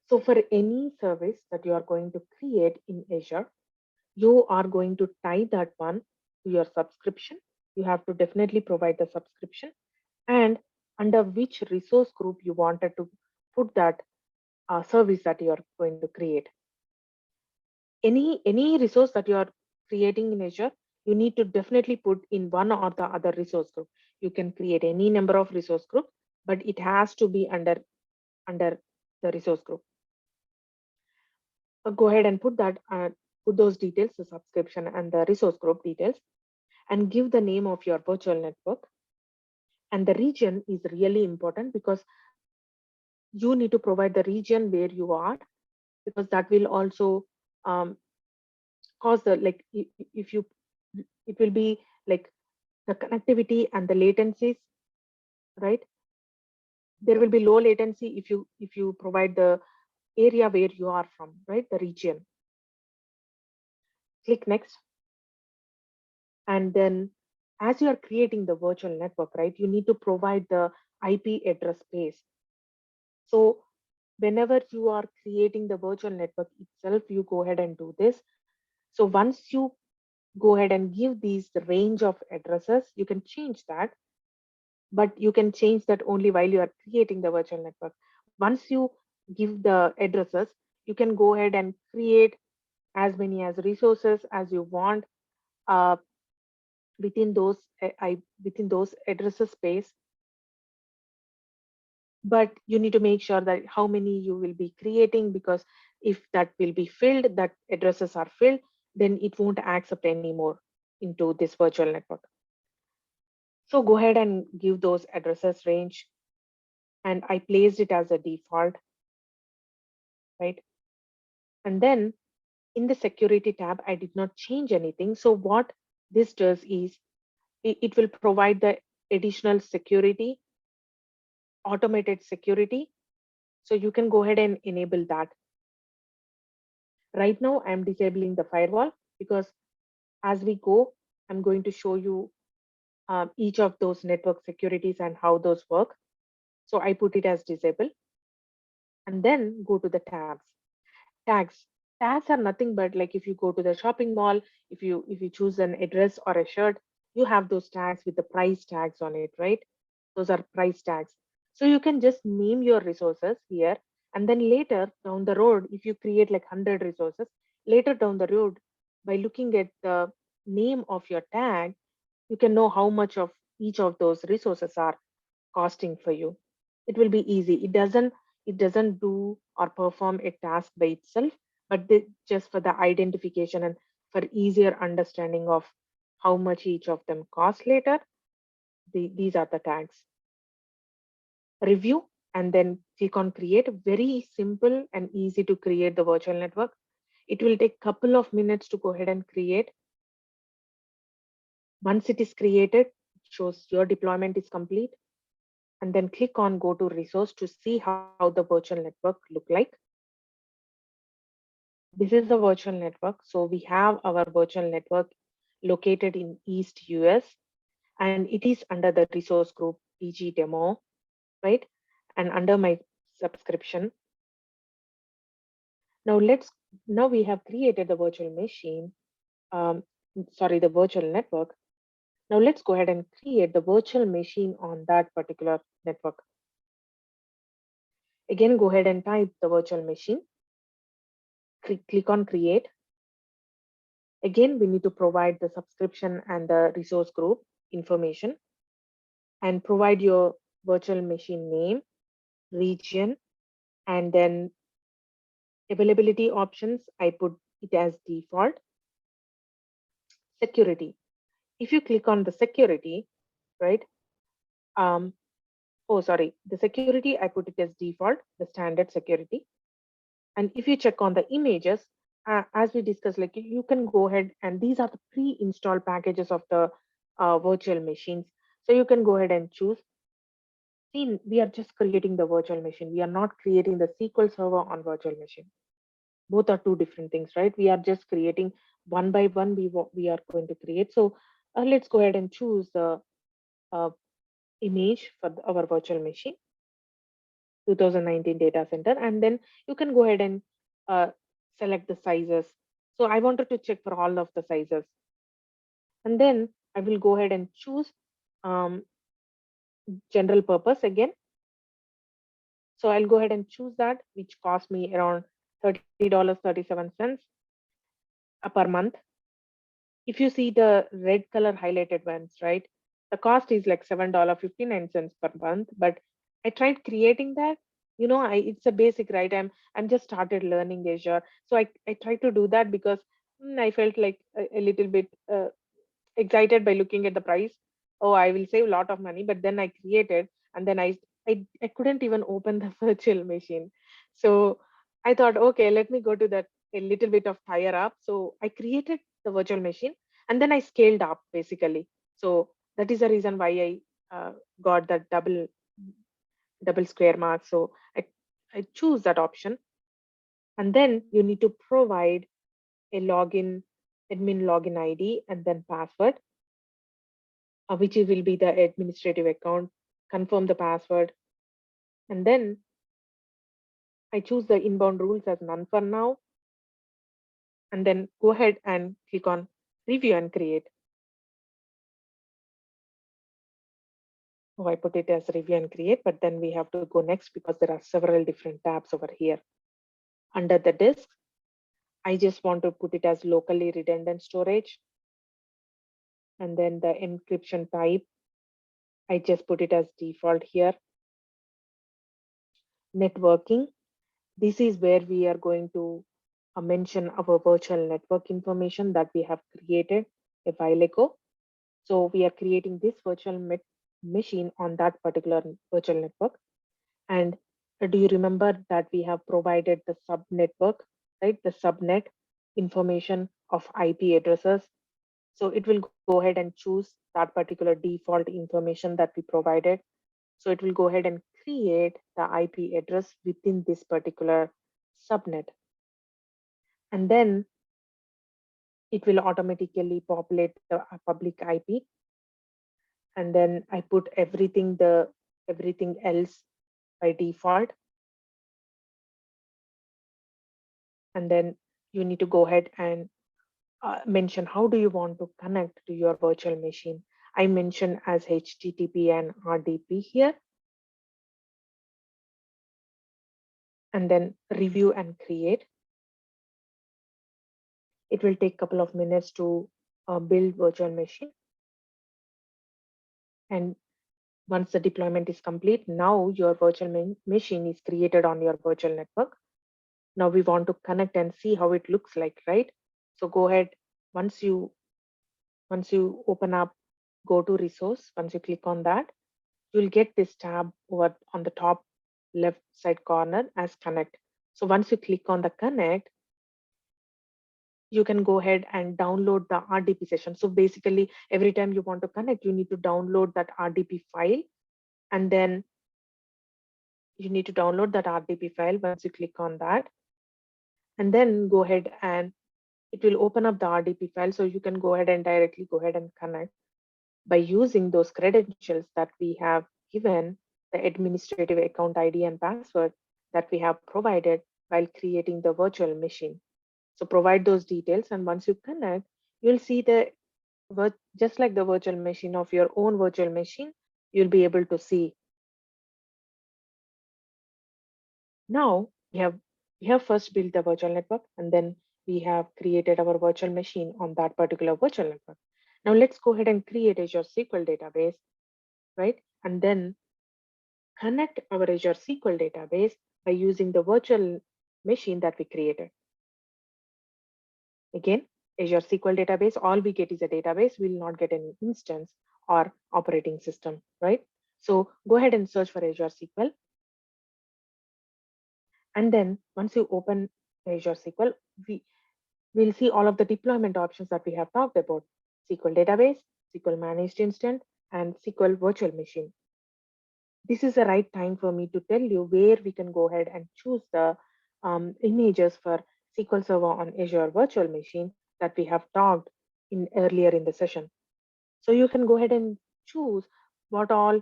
So for any service that you are going to create in Azure, you are going to tie that one to your subscription. You have to definitely provide the subscription, and under which resource group you wanted to put that service that you are going to create. Any resource that you are creating in Azure, you need to definitely put in one or the other resource group. You can create any number of resource group, but it has to be under the resource group. Go ahead and put those details, the subscription and the resource group details, and give the name of your virtual network. And the region is really important, because you need to provide the region where you are, because that will also um, cause the like if you it will be like the connectivity and the latencies, right? There will be low latency if you provide the area where you are from, right, the region. Click next. And then as you are creating the virtual network, right, you need to provide the IP address space. So whenever you are creating the virtual network itself, you go ahead and do this. So once you go ahead and give these range of addresses, you can change that, but you can change that only while you are creating the virtual network. Once you give the addresses, you can go ahead and create as many as resources as you want uh, within those within those addresses space. But you need to make sure that how many you will be creating, because if that will be filled, that addresses are filled, then it won't accept anymore into this virtual network. So go ahead and give those addresses range, and I placed it as a default, right? And then in the security tab, I did not change anything. So what this does is it will provide the additional security, automated security. So you can go ahead and enable that. Right now, I'm disabling the firewall because as we go, I'm going to show you each of those network securities and how those work. So I put it as disable, and then go to the tabs. Tags. Tags are nothing but like if you go to the shopping mall, if you choose an address or a shirt, you have those tags with the price tags on it, right? Those are price tags. So you can just name your resources here, and then later down the road, if you create like 100 resources, later down the road, by looking at the name of your tag, you can know how much of each of those resources are costing for you. It will be easy. It doesn't do or perform a task by itself, but just for the identification and for easier understanding of how much each of them cost later, these are the tags. Review and then click on create. Very simple and easy to create the virtual network. It will take couple of minutes to go ahead and create. Once it is created, it shows your deployment is complete, and then click on go to resource to see how the virtual network look like. This is the virtual network. So we have our virtual network located in East US, and it is under the resource group PG demo, right? And under my subscription. Now now we have created the virtual machine, um, sorry, the virtual network. Now let's go ahead and create the virtual machine on that particular network. Again, go ahead and type the virtual machine, click on create. Again, we need to provide the subscription and the resource group information and provide your virtual machine name, region, and then availability options. I put it as default. Security. If you click on the security, right? Um, oh, sorry, the security, I put it as default, the standard security. And if you check on the images, as we discussed, like you can go ahead and these are the pre-installed packages of the virtual machines. So you can go ahead and choose. See, we are just creating the virtual machine. We are not creating the SQL server on virtual machine. Both are two different things, right? We are just creating one by one. We are going to create. So let's go ahead and choose the uh, image for our virtual machine, 2019 data center, and then you can go ahead and uh, select the sizes. So I wanted to check for all of the sizes, and then I will go ahead and choose um, general purpose again. So I'll go ahead and choose that, which cost me around $30.37 per month. If you see the red color highlighted ones, right, the cost is like $7.59 per month. But I tried creating that. It's a basic, right? I'm just started learning Azure, so I tried to do that because I felt like a little bit excited by looking at the price. Oh, I will save a lot of money. But then I created, and then I couldn't even open the virtual machine. So I thought, okay, let me go to that a little bit of higher up. So I created the virtual machine, and then I scaled up basically. So that is the reason why I got that double square mark. So I choose that option, and then you need to provide a login, admin login ID, and then password. which will be the administrative account, confirm the password, and then I choose the inbound rules as none for now, and then go ahead and click on review and create. Oh, I put it as review and create, but then we have to go next because there are several different tabs over here. Under the disk, I just want to put it as locally redundant storage. And then the encryption type, I just put it as default here. Networking, this is where we are going to mention our virtual network information that we have created a while ago. So we are creating this virtual machine on that particular virtual network. And do you remember that we have provided the sub network, right? The subnet information of IP addresses. So it will go ahead and choose that particular default information that we provided. So it will go ahead and create the IP address within this particular subnet. And then it will automatically populate the public IP. And then I put everything else by default. And then you need to go ahead and mention how do you want to connect to your virtual machine. I mentioned as HTTP and RDP here, and then review and create. It will take a couple of minutes to build virtual machine. And once the deployment is complete, now your virtual machine is created on your virtual network. Now we want to connect and see how it looks like, right? So go ahead, once you open up, go to resource, once you click on that, you'll get this tab over on the top left side corner as connect. So once you click on the connect, you can go ahead and download the RDP session. So basically, every time you want to connect, you need to download that RDP file, and then you need to download that RDP file once you click on that, and then go ahead and it will open up the RDP file. So you can go ahead and directly go ahead and connect by using those credentials that we have given, the administrative account ID and password that we have provided while creating the virtual machine. So provide those details, and once you connect, you'll see just like the virtual machine of your own virtual machine, you'll be able to see. Now we have first built the virtual network, and then we have created our virtual machine on that particular virtual network. Now let's go ahead and create Azure SQL database, right? And then connect our Azure SQL database by using the virtual machine that we created. Again, Azure SQL database, all we get is a database. We'll not get any instance or operating system, right? So go ahead and search for Azure SQL. And then once you open Azure SQL, we'll see all of the deployment options that we have talked about: SQL database, SQL managed instance, and SQL virtual machine. This is the right time for me to tell you where we can go ahead and choose the images for SQL Server on Azure Virtual Machine that we have talked in earlier in the session. So you can go ahead and choose what all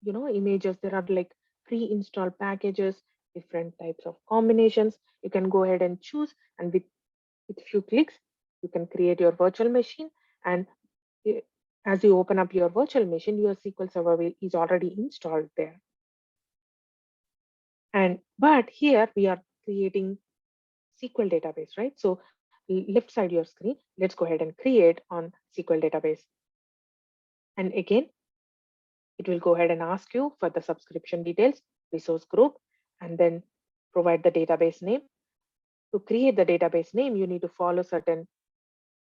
images. There are like pre-installed packages, different types of combinations. You can go ahead and choose, and with few clicks, you can create your virtual machine. And eh, as you open up your virtual machine, your SQL Server is already installed there. But here we are creating SQL database, right? So left side your screen, let's go ahead and create on SQL database. And again, it will go ahead and ask you for the subscription details, resource group, and then provide the database name. To create the database name, you need to follow certain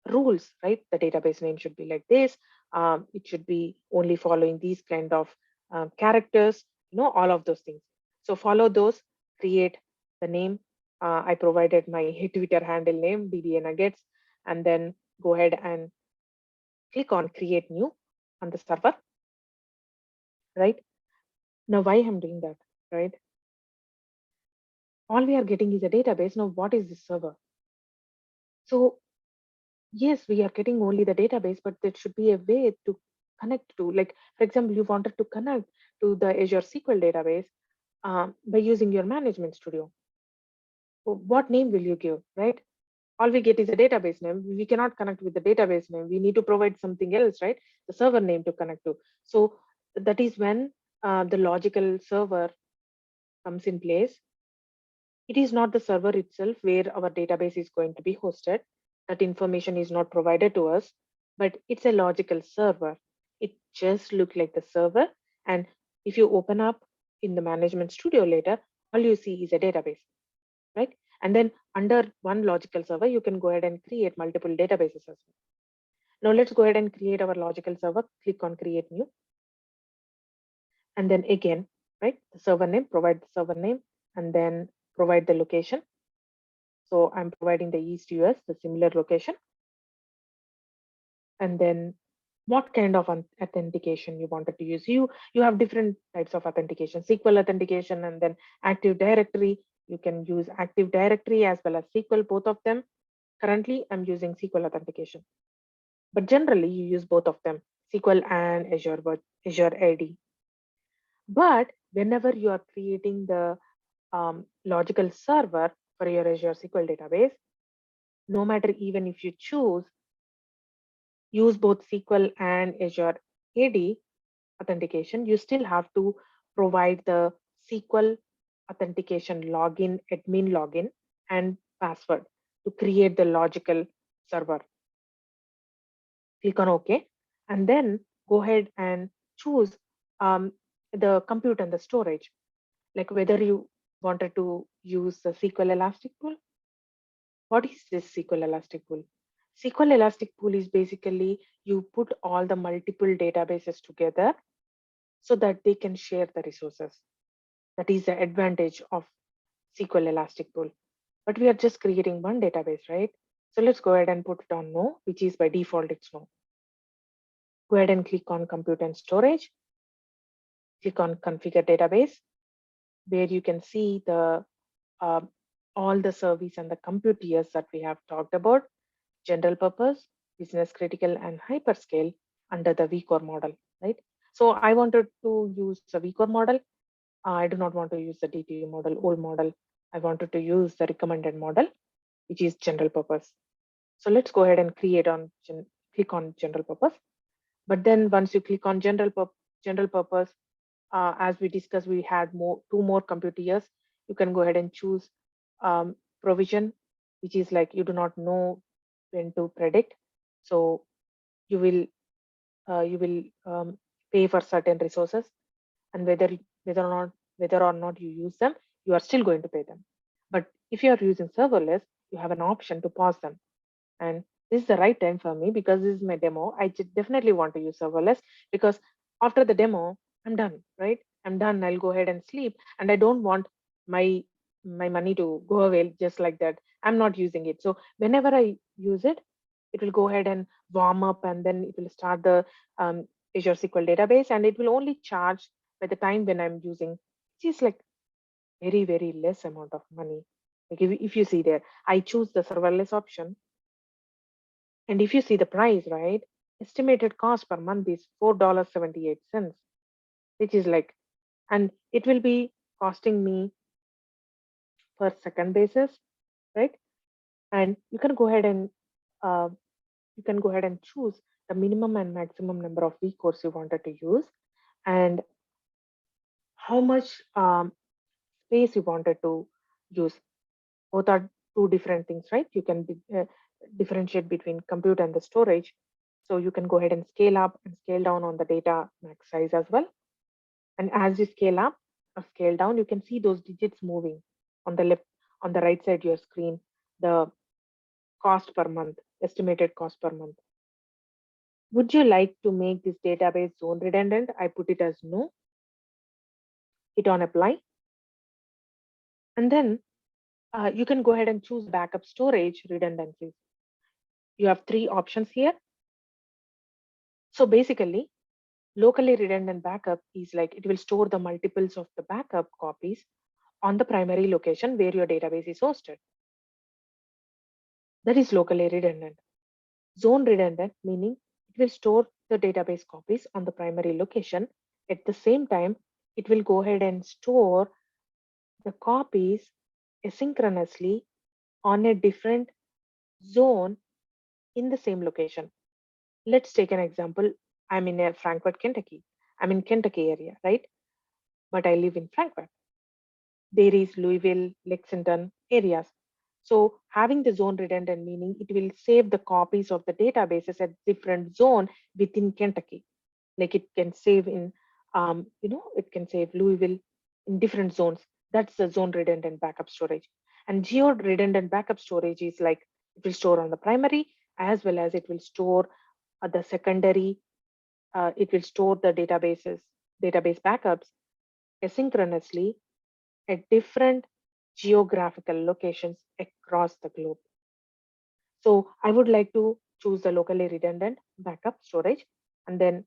rules, right? The database name should be like this. It should be only following these kind of characters, all of those things. So follow those, create the name. I provided my Twitter handle name, BBA Nuggets, and then go ahead and click on create new on the server, right? Now, why I'm doing that, right? All we are getting is a database. Now, what is this server? So yes, we are getting only the database, but there should be a way to connect to. Like, for example, you wanted to connect to the Azure SQL database by using your management studio. What name will you give, right? All we get is a database name. We cannot connect with the database name. We need to provide something else, right? The server name to connect to. So that is when the logical server comes in place. It is not the server itself where our database is going to be hosted. That information is not provided to us, but it's a logical server. It just looks like the server. And if you open up in the management studio later, all you see is a database, right? And then under one logical server, you can go ahead and create multiple databases as well. Now let's go ahead and create our logical server. Click on create new. And then again, right, the server name, provide the server name, and then provide the location. So I'm providing the East US, the similar location. And then what kind of authentication you wanted to use. You have different types of authentication, SQL authentication, and then Active Directory. You can use Active Directory as well as SQL, both of them. Currently, I'm using SQL authentication, but generally you use both of them, SQL and Azure AD. But whenever you are creating the logical server for your Azure SQL database, no matter even if you use both SQL and Azure AD authentication, you still have to provide the SQL authentication login, admin login, and password to create the logical server. Click on OK, and then go ahead and choose the compute and the storage, like whether you wanted to use the SQL Elastic Pool. What is this SQL Elastic Pool? SQL Elastic Pool is basically you put all the multiple databases together so that they can share the resources. That is the advantage of SQL Elastic Pool. But we are just creating one database, right? So let's go ahead and put it on no, which is by default, it's no. Go ahead and click on compute and storage. Click on configure database, where you can see the all the service and the compute tiers that we have talked about: general purpose, business critical, and hyperscale under the vCore model, right? So I wanted to use the vCore model. I do not want to use the DTU model, old model. I wanted to use the recommended model, which is general purpose. So let's go ahead and click on general purpose. But then once you click on general purpose, as we discussed, we had two more compute tiers. You can go ahead and choose provision, which is like you do not know when to predict. So you will pay for certain resources, and whether or not you use them, you are still going to pay them. But if you are using serverless, you have an option to pause them. And this is the right time for me because this is my demo. I definitely want to use serverless because after the demo, I'm done, right? I'm done. I'll go ahead and sleep, and I don't want my money to go away just like that. I'm not using it. So whenever I use it, it will go ahead and warm up, and then it will start the Azure SQL database, and it will only charge by the time when I'm using, which is like very, very less amount of money. Like if you see there, I choose the serverless option. And if you see the price, right, estimated cost per month is $4.78, which is like, and it will be costing me per second basis, right? And you can go ahead and uh, choose the minimum and maximum number of vCores you wanted to use, and how much space you wanted to use. Both are two different things, right? You can differentiate between compute and the storage. So you can go ahead and scale up and scale down on the data max size as well. And as you scale up or scale down, you can see those digits moving on the left, on the right side of your screen, the cost per month, estimated cost per month. Would you like to make this database zone redundant? I put it as no. Hit on apply. And then you can go ahead and choose backup storage redundancies. You have three options here. So basically, locally redundant backup is like it will store the multiples of the backup copies on the primary location where your database is hosted. That is locally redundant. Zone redundant, meaning will store the database copies on the primary location. At the same time, it will go ahead and store the copies asynchronously on a different zone in the same location. Let's take an example. I'm in Frankfort, Kentucky. I'm in Kentucky area, right? But I live in Frankfurt. There is Louisville, Lexington areas. So having the zone redundant meaning it will save the copies of the databases at different zone within Kentucky. Like it can save in, it can save Louisville in different zones. That's the zone redundant backup storage. And geo redundant backup storage is like it will store on the primary as well as it will store the secondary. It will store the database backups asynchronously at different geographical locations across the globe. So I would like to choose the locally redundant backup storage and then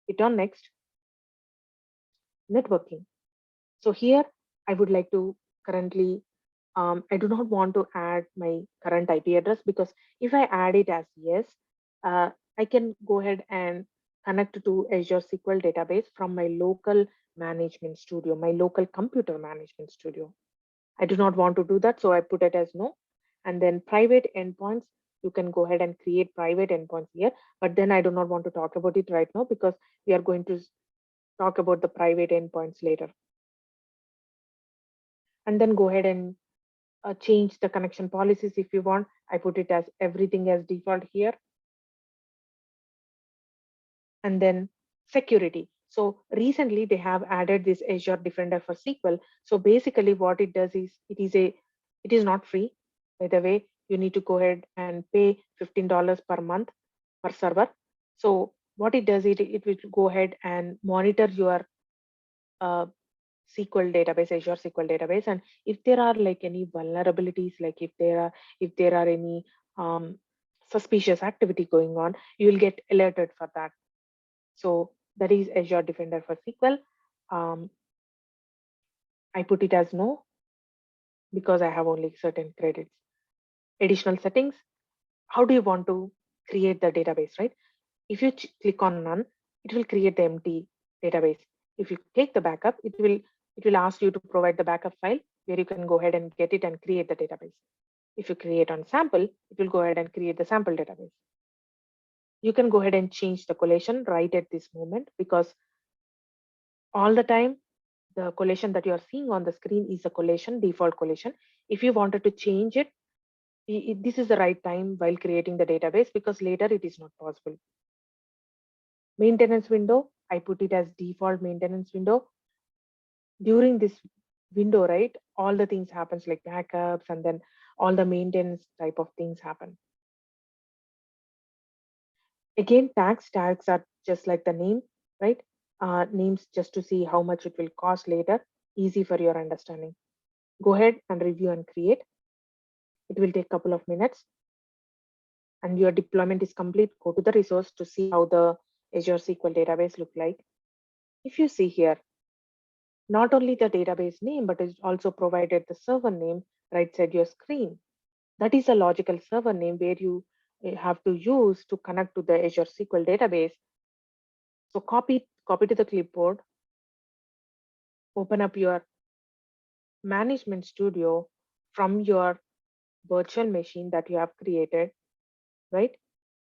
hit on next, networking. So here I would like to currently, I do not want to add my current IP address because if I add it as yes, I can go ahead and connect to Azure SQL database from my local management studio, my local computer management studio. I do not want to do that, so I put it as no. And then private endpoints, you can go ahead and create private endpoints here, but then I do not want to talk about it right now because we are going to talk about the private endpoints later. And then go ahead and change the connection policies if you want. I put it as everything as default here. And then security. So recently they have added this Azure Defender for SQL. So basically what it does is it is not free. By the way, you need to go ahead and pay $15 per month per server. So what it does, it will go ahead and monitor your uh, SQL database, Azure SQL database, and if there are like any vulnerabilities, like if there are any suspicious activity going on, you will get alerted for that. So that is Azure Defender for SQL. Um, I put it as no because I have only certain credits. Additional settings. How do you want to create the database, right? If you click on none, it will create the empty database. If you click the backup, it will ask you to provide the backup file where you can go ahead and get it and create the database. If you create on sample, it will go ahead and create the sample database. You can go ahead and change the collation right at this moment because all the time the collation that you are seeing on the screen is a collation, default collation. If you wanted to change it, this is the right time while creating the database because later it is not possible. Maintenance window, I put it as default maintenance window. During this window, right, all the things happens like backups and then all the maintenance type of things happen. Again, tags are just like the name, right? Names just to see how much it will cost later, easy for your understanding. Go ahead and review and create. It will take a couple of minutes and your deployment is complete. Go to the resource to see how the Azure SQL database look like. If you see here, not only the database name, but it also provided the server name right side your screen. That is a logical server name where you have to use to connect to the Azure SQL database. So copy to the clipboard, open up your management studio from your virtual machine that you have created, right?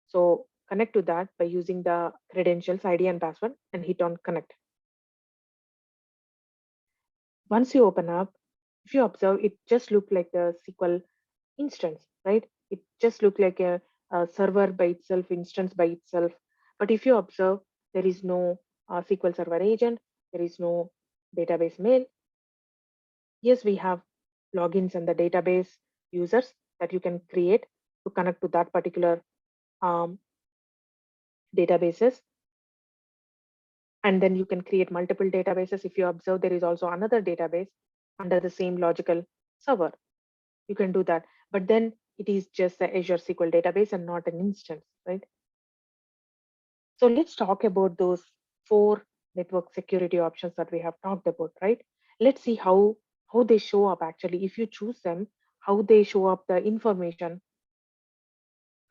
So connect to that by using the credentials, ID and password and hit on connect. Once you open up, if you observe, it just looked like the SQL instance, right? It just looked like a server by itself, instance by itself. But if you observe, there is no SQL Server agent, there is no database mail. Yes, we have logins and the database users that you can create to connect to that particular um, databases. And then you can create multiple databases. If you observe, there is also another database under the same logical server. You can do that. But then it is just the Azure SQL database and not an instance, right? So let's talk about those 4 network security options that we have talked about, right? Let's see how they show up actually. If you choose them, how they show up the information,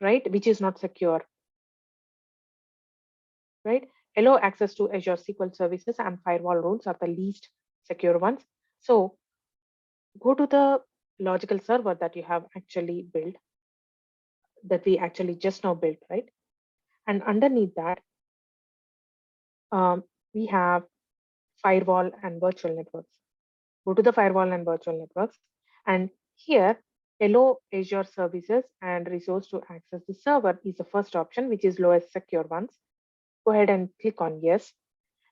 right? Which is not secure. right? Allow access to Azure SQL services and firewall rules are the least secure ones. So go to the logical server that you have actually built, that we actually just now built, right? And underneath that, we have firewall and virtual networks. Go to the firewall and virtual networks, and here allow Azure services and resource to access the server is the first option, which is lowest secure ones. Go ahead and click on yes,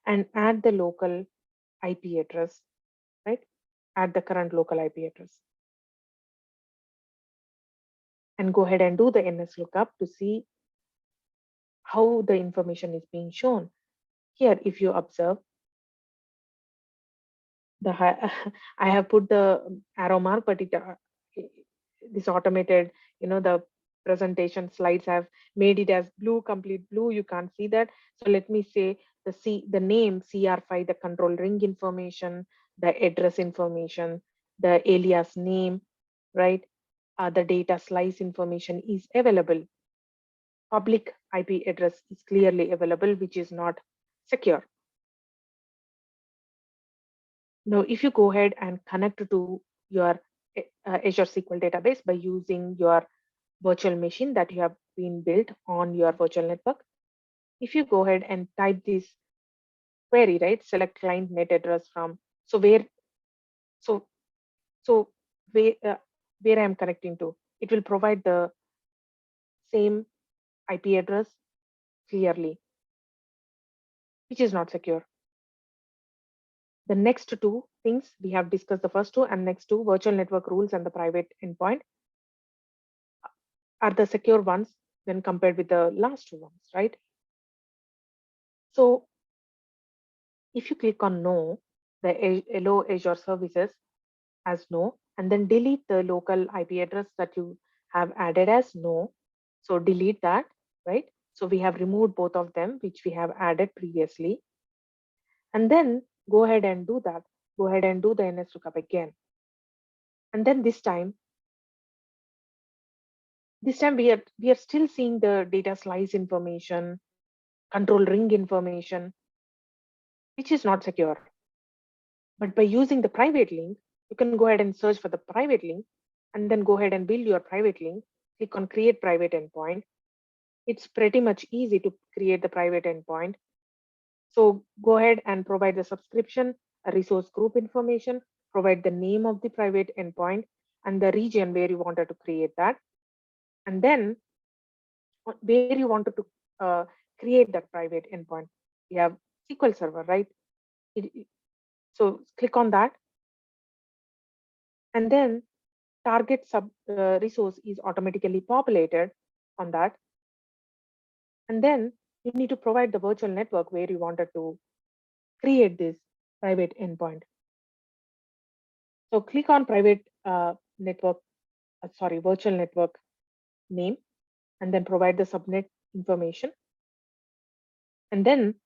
and add the local IP address, right? Add the current local IP address. And go ahead and do the NS lookup to see how the information is being shown. Here, if you observe, I have put the arrow mark, but this automated, the presentation slides have made it as blue, complete blue. You can't see that. So let me say the name CR5, the control ring information, the address information, the alias name, right? The data slice information is available. Public IP address is clearly available, which is not secure. Now, if you go ahead and connect to your Azure SQL database by using your virtual machine that you have been built on your virtual network, if you go ahead and type this query, right, select client net address from, so so so where I'm connecting to, it will provide the same IP address clearly, which is not secure. The next two things we have discussed, the first two and next two, virtual network rules and the private endpoint, are the secure ones when compared with the last two ones, right? So if you click on no, the allow Azure services as no, and then delete the local IP address that you have added as no. So delete that, right? So we have removed both of them, which we have added previously. And then go ahead and do that. Go ahead and do the NS lookup again. And then this time we are still seeing the data slice information, control ring information, which is not secure. But by using the private link, you can go ahead and search for the private link and then go ahead and build your private link. Click on create private endpoint. It's pretty much easy to create the private endpoint. So go ahead and provide the subscription, a resource group information, provide the name of the private endpoint and the region where you wanted to create that. And then where you wanted to create that private endpoint. You have SQL Server, right? So click on that. And then target resource is automatically populated on that. And then you need to provide the virtual network where you wanted to create this private endpoint. So click on private virtual network name, and then provide the subnet information. And then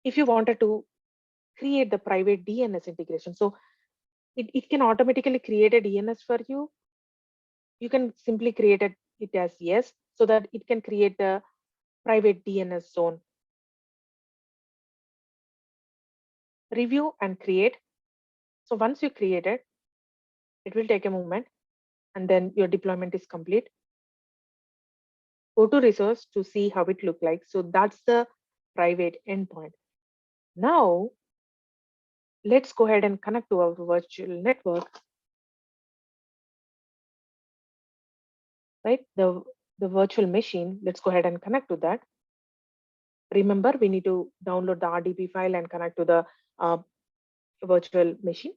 if you wanted to create the private DNS integration, so it can automatically create a DNS for you. You can simply create it as yes, so that it can create the private DNS zone. Review and create. So once you create it, it will take a moment and then your deployment is complete. Go to resource to see how it look like. So that's the private endpoint. Now, let's go ahead and connect to our virtual network, right? The virtual machine, let's go ahead and connect to that. Remember, we need to download the RDP file and connect to the virtual machine.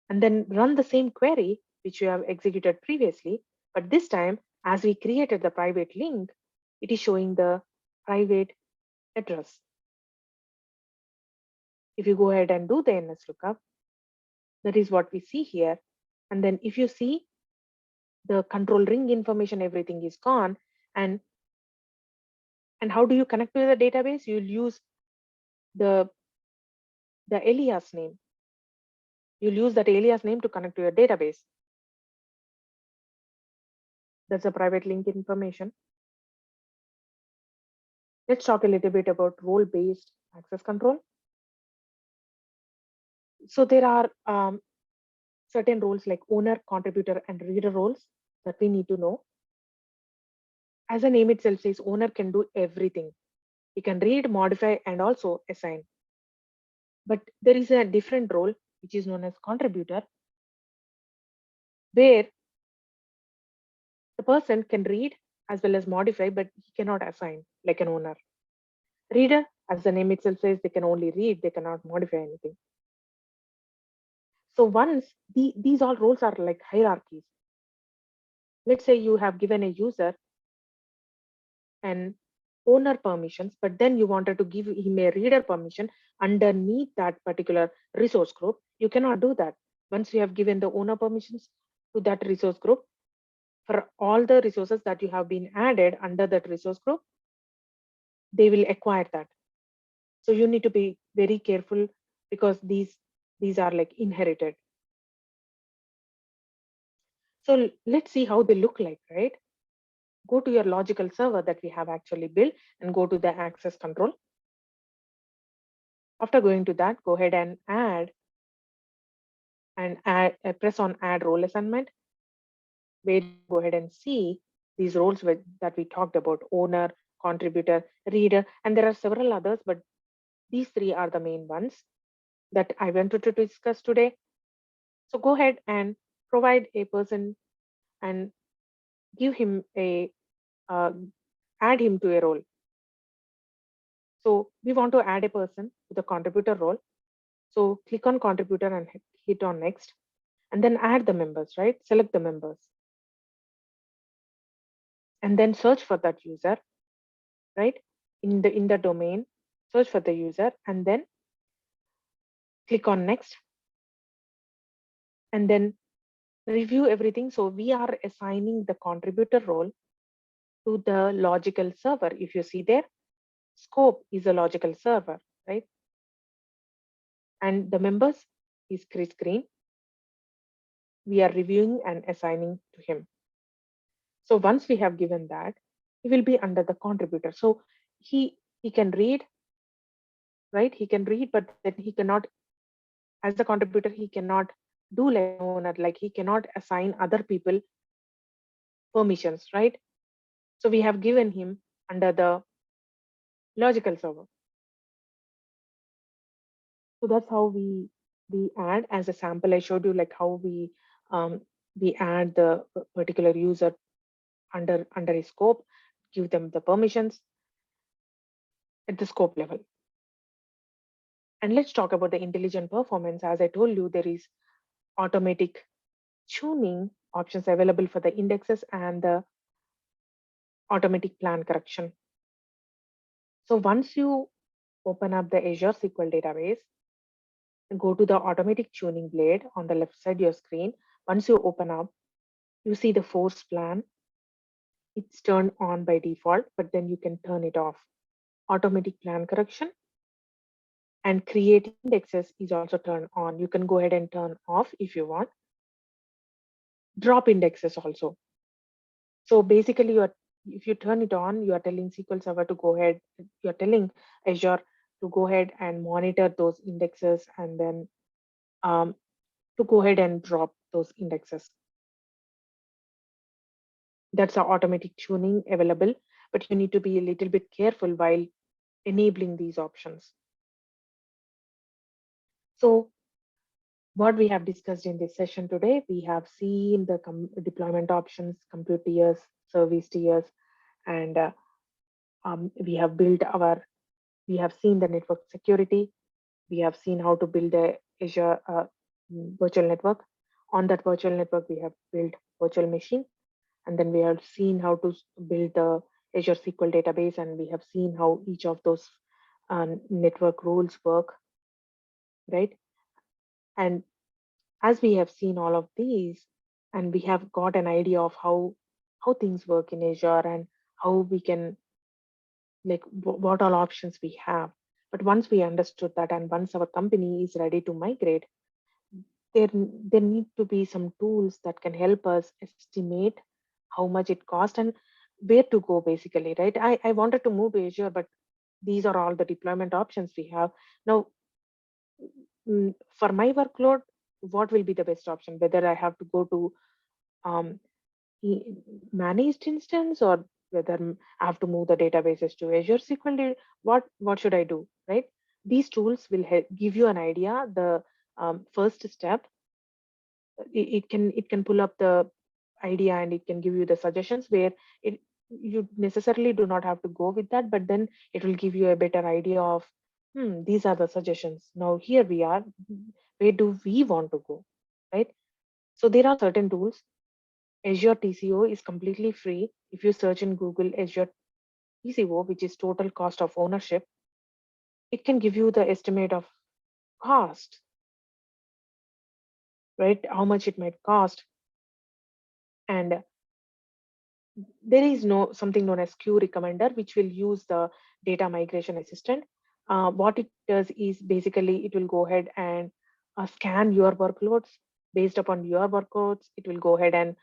And then run the same query, which you have executed previously. But this time, as we created the private link, it is showing the private address. If you go ahead and do the NS lookup, that is what we see here. And then if you see the control ring information, everything is gone. And how do you connect to the database? You'll use the alias name. You'll use that alias name to connect to your database. That's a private link information. Let's talk a little bit about role-based access control. So there are certain roles like owner, contributor, and reader roles that we need to know. As the name itself says, owner can do everything. He can read, modify, and also assign. But there is a different role, which is known as contributor, where the person can read as well as modify, but he cannot assign like an owner. Reader, as the name itself says, they can only read, they cannot modify anything. So once these all roles are like hierarchies. Let's say you have given a user an owner permissions, but then you wanted to give him a reader permission underneath that particular resource group. You cannot do that. Once you have given the owner permissions to that resource group, for all the resources that you have been added under that resource group, they will acquire that. So you need to be very careful because these are like inherited. So let's see how they look like, right? Go to your logical server that we have actually built and go to the access control. After going to that, go ahead and add press on add role assignment, where you go ahead and see these roles that we talked about: owner, contributor, reader, and there are several others, but these three are the main ones that I wanted to discuss today. So go ahead and provide a person and give him a uh, add him to a role. So we want to add a person to the contributor role. So click on contributor and hit on next, and then add the members, right? Select the members and then search for that user, right? In the domain, search for the user and then click on next and then review everything. So we are assigning the contributor role to the logical server. If you see there, scope is a logical server, right? And the members is Chris Green. We are reviewing and assigning to him. So once we have given that, he will be under the contributor. So he can read, right? He can read, but then he cannot, as the contributor, he cannot do like an owner, like he cannot assign other people permissions, right? So we have given him under the logical server. So that's how we add. As a sample, I showed you like how um, we add the particular user under a scope, give them the permissions at the scope level. And let's talk about the intelligent performance. As I told you, there is automatic tuning options available for the indexes and the automatic plan correction. So once you open up the Azure SQL database, go to the automatic tuning blade on the left side of your screen. Once you open up, you see the force plan. It's turned on by default, but then you can turn it off. Automatic plan correction and create indexes is also turned on. You can go ahead and turn off if you want. Drop indexes also. So basically, if you turn it on, you are telling SQL Server to go ahead. You're telling Azure to go ahead and monitor those indexes and then to go ahead and drop those indexes. That's our automatic tuning available, but you need to be a little bit careful while enabling these options. So what we have discussed in this session today, we have seen the deployment options, compute tiers, service tiers, and we have seen the network security. We have seen how to build a Azure virtual network. On that virtual network, we have built virtual machine, and then we have seen how to build the Azure SQL database, and we have seen how each of those network rules work, right? And as we have seen all of these, and we have got an idea of how things work in Azure and how we can like what all options we have. But once we understood that, and once our company is ready to migrate, there need to be some tools that can help us estimate how much it costs and where to go basically, right? I wanted to move Azure, but These are all the deployment options we have. Now, for my workload, what will be the best option? Whether I have to go to um, managed instance, or whether I have to move the databases to Azure SQL. What should I do? Right? These tools will help give you an idea. The first step, it can pull up the idea and it can give you the suggestions where it you necessarily do not have to go with that, but then it will give you a better idea of these are the suggestions. Now here we are. Where do we want to go? Right? So there are certain tools. Azure TCO is completely free. If you search in Google Azure TCO, which is total cost of ownership, it can give you the estimate of cost, right? How much it might cost. And there is no something known as queue recommender, which will use the data migration assistant. What it does is basically it will go ahead and scan your workloads. Based upon your workloads, it will go ahead and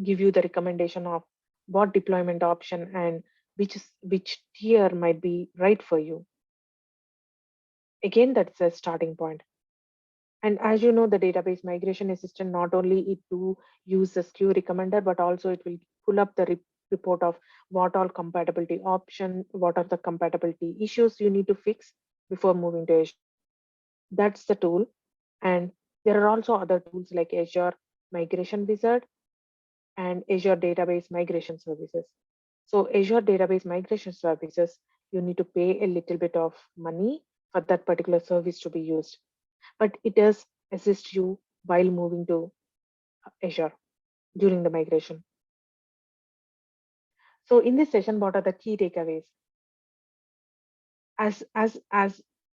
give you the recommendation of what deployment option and which tier might be right for you. Again, that's a starting point. And as you know, the database migration assistant, not only it do use the SKU recommender, but also it will pull up the report of what all compatibility option, what are the compatibility issues you need to fix before moving to Azure. That's the tool. And there are also other tools like Azure Migration Wizard and Azure Database Migration Services. So Azure Database Migration Services, you need to pay a little bit of money for that particular service to be used, but it does assist you while moving to Azure during the migration. So in this session, what are the key takeaways? As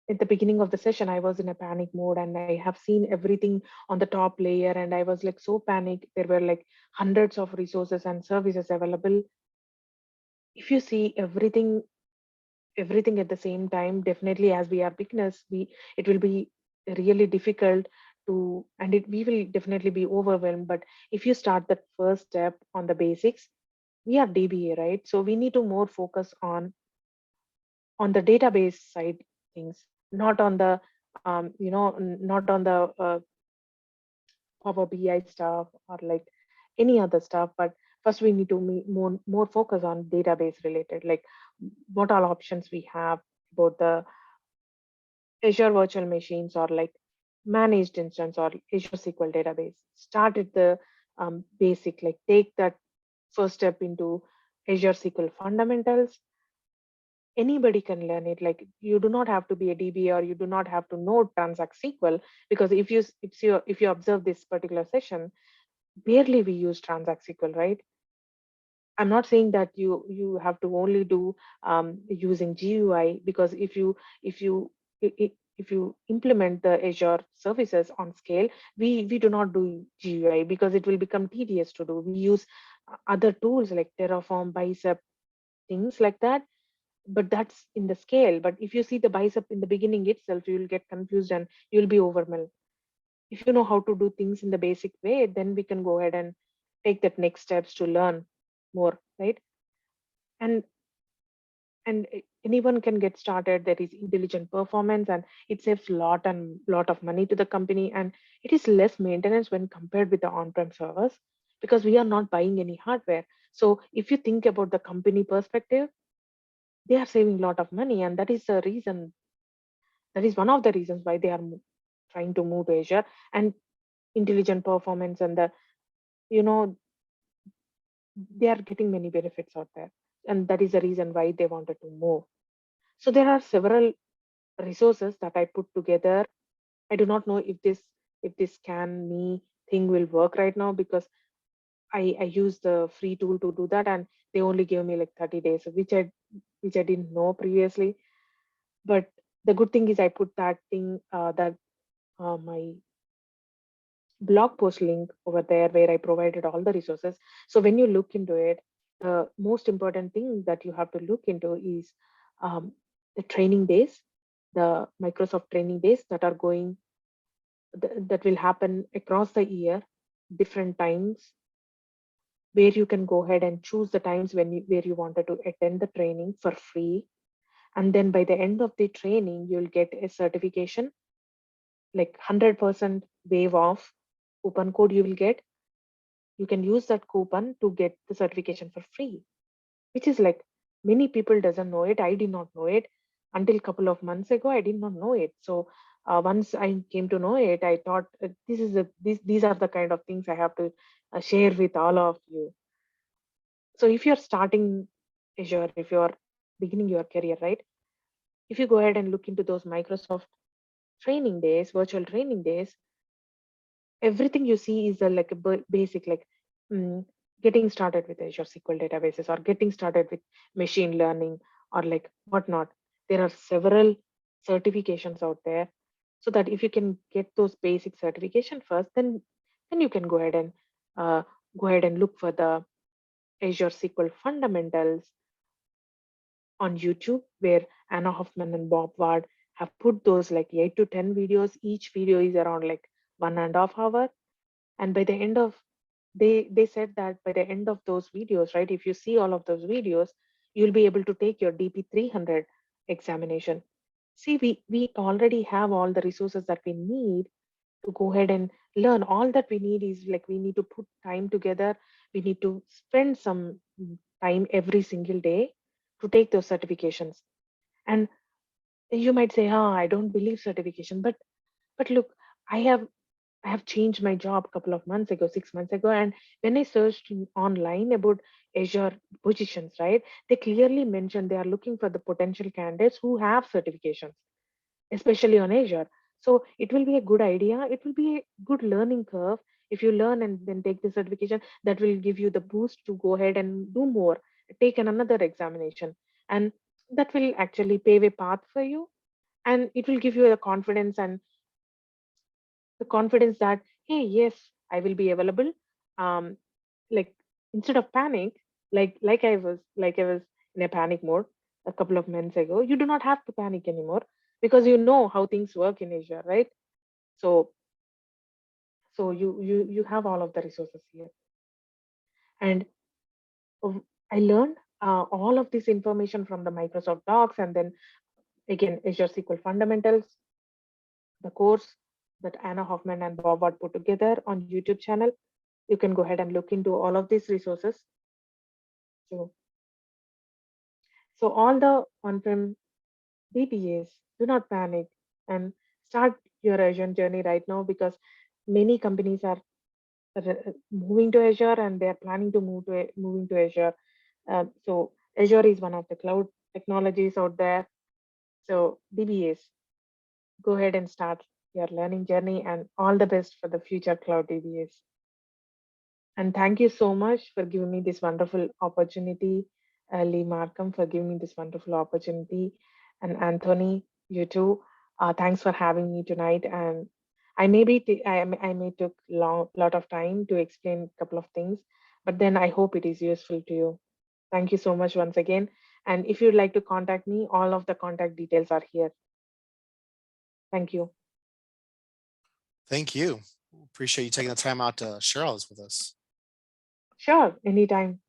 at the beginning of the session, I was in a panic mode and I have seen everything on the top layer and I was like so panicked. There were like hundreds of resources and services available. If you see everything at the same time, definitely as we are beginners, it will be really difficult to, and we will definitely be overwhelmed. But if you start that first step on the basics, we are DBA, right? So we need to more focus on the database side things, not on the not on the Power BI stuff or like any other stuff. But first we need to more focus on database related, like what all options we have about the Azure virtual machines or like managed instance or Azure SQL database. Start at the basic, like take that first step into Azure SQL fundamentals. Anybody can learn it. Like you do not have to be a DB or you do not have to know Transact SQL, because if you observe this particular session, barely we use Transact SQL, right? I'm not saying that you have to only do using GUI, because if you implement the Azure services on scale, we do not do GUI because it will become tedious to do. We use other tools like Terraform, Bicep, things like that. But that's in the scale. But if you see the Bicep in the beginning itself, you will get confused and you'll be overwhelmed. If you know how to do things in the basic way, then we can go ahead and take that next steps to learn more, right? and anyone can get started. There is intelligent performance and it saves lot of money to the company, and it is less maintenance when compared with the on-prem servers, because we are not buying any hardware. So if you think about the company perspective, they are saving a lot of money, and that is one of the reasons why they are trying to move to Azure. And intelligent performance and the, you know, they are getting many benefits out there, and that is the reason why they wanted to move. So there are several resources that I put together. I do not know if this can me thing will work right now, because I use the free tool to do that, and they only gave me like 30 days, which I didn't know previously. But the good thing is I put that thing that my blog post link over there where I provided all the resources. So when you look into it, the most important thing that you have to look into is um, the training days, the Microsoft training days that are going, that will happen across the year, different times, where you can go ahead and choose the times where you wanted to attend the training for free. And then by the end of the training, you'll get a certification, like 100% waive off coupon code you will get. You can use that coupon to get the certification for free, which is like many people doesn't know it. I did not know it until couple of months ago. I did not know it. So once I came to know it, I thought these are the kind of things I have to share with all of you. So if you're starting Azure, if you're beginning your career, right? If you go ahead and look into those Microsoft training days, virtual training days, everything you see is like a basic, like mm, getting started with Azure SQL databases or getting started with machine learning or like whatnot. There are several certifications out there, so that if you can get those basic certification first, then you can uh, go ahead and look for the Azure SQL fundamentals on YouTube, where Anna Hoffman and Bob Ward have put those like 8 to 10 videos. Each video is around like 1.5 hours, and by the end of they said that by the end of those videos, right, if you see all of those videos, you'll be able to take your DP 300 examination. See, we already have all the resources that we need to go ahead and learn. All that we need is like we need to put time together. We need to spend some time every single day to take those certifications. And you might say, oh, I don't believe certification, but look, i have I have changed my job a couple of months ago, 6 months ago, and when I searched online about Azure positions, right, they clearly mentioned they are looking for the potential candidates who have certifications, especially on Azure. So it will be a good idea. It will be a good learning curve. If you learn and then take the certification, that will give you the boost to go ahead and do more, take another examination, and that will actually pave a path for you, and it will give you the confidence and the confidence that, hey, yes, I will be available. um like, instead of panic, like I was in a panic mode a couple of months ago, you do not have to panic anymore, because you know how things work in Asia, right? So so you have all of the resources here. And I learned all of this information from the Microsoft Docs, and then again Azure SQL fundamentals, the course that Anna Hoffman and Bob Watt put together on YouTube channel. You can go ahead and look into all of these resources. So all the on-prem DBAs, do not panic and start your Azure journey right now, because many companies are moving to Azure, and they are planning to moving to Azure. So Azure is one of the cloud technologies out there. So DBAs, go ahead and start your learning journey, and all the best for the future cloud DBAs. And thank you so much for giving me this wonderful opportunity, Lee Markham, for giving me this wonderful opportunity. And Anthony, you too. Thanks for having me tonight. And I may took lot of time to explain a couple of things, but then I hope it is useful to you. Thank you so much once again. And if you'd like to contact me, all of the contact details are here. Thank you. Thank you. Appreciate you taking the time out to share all this with us. Sure, anytime.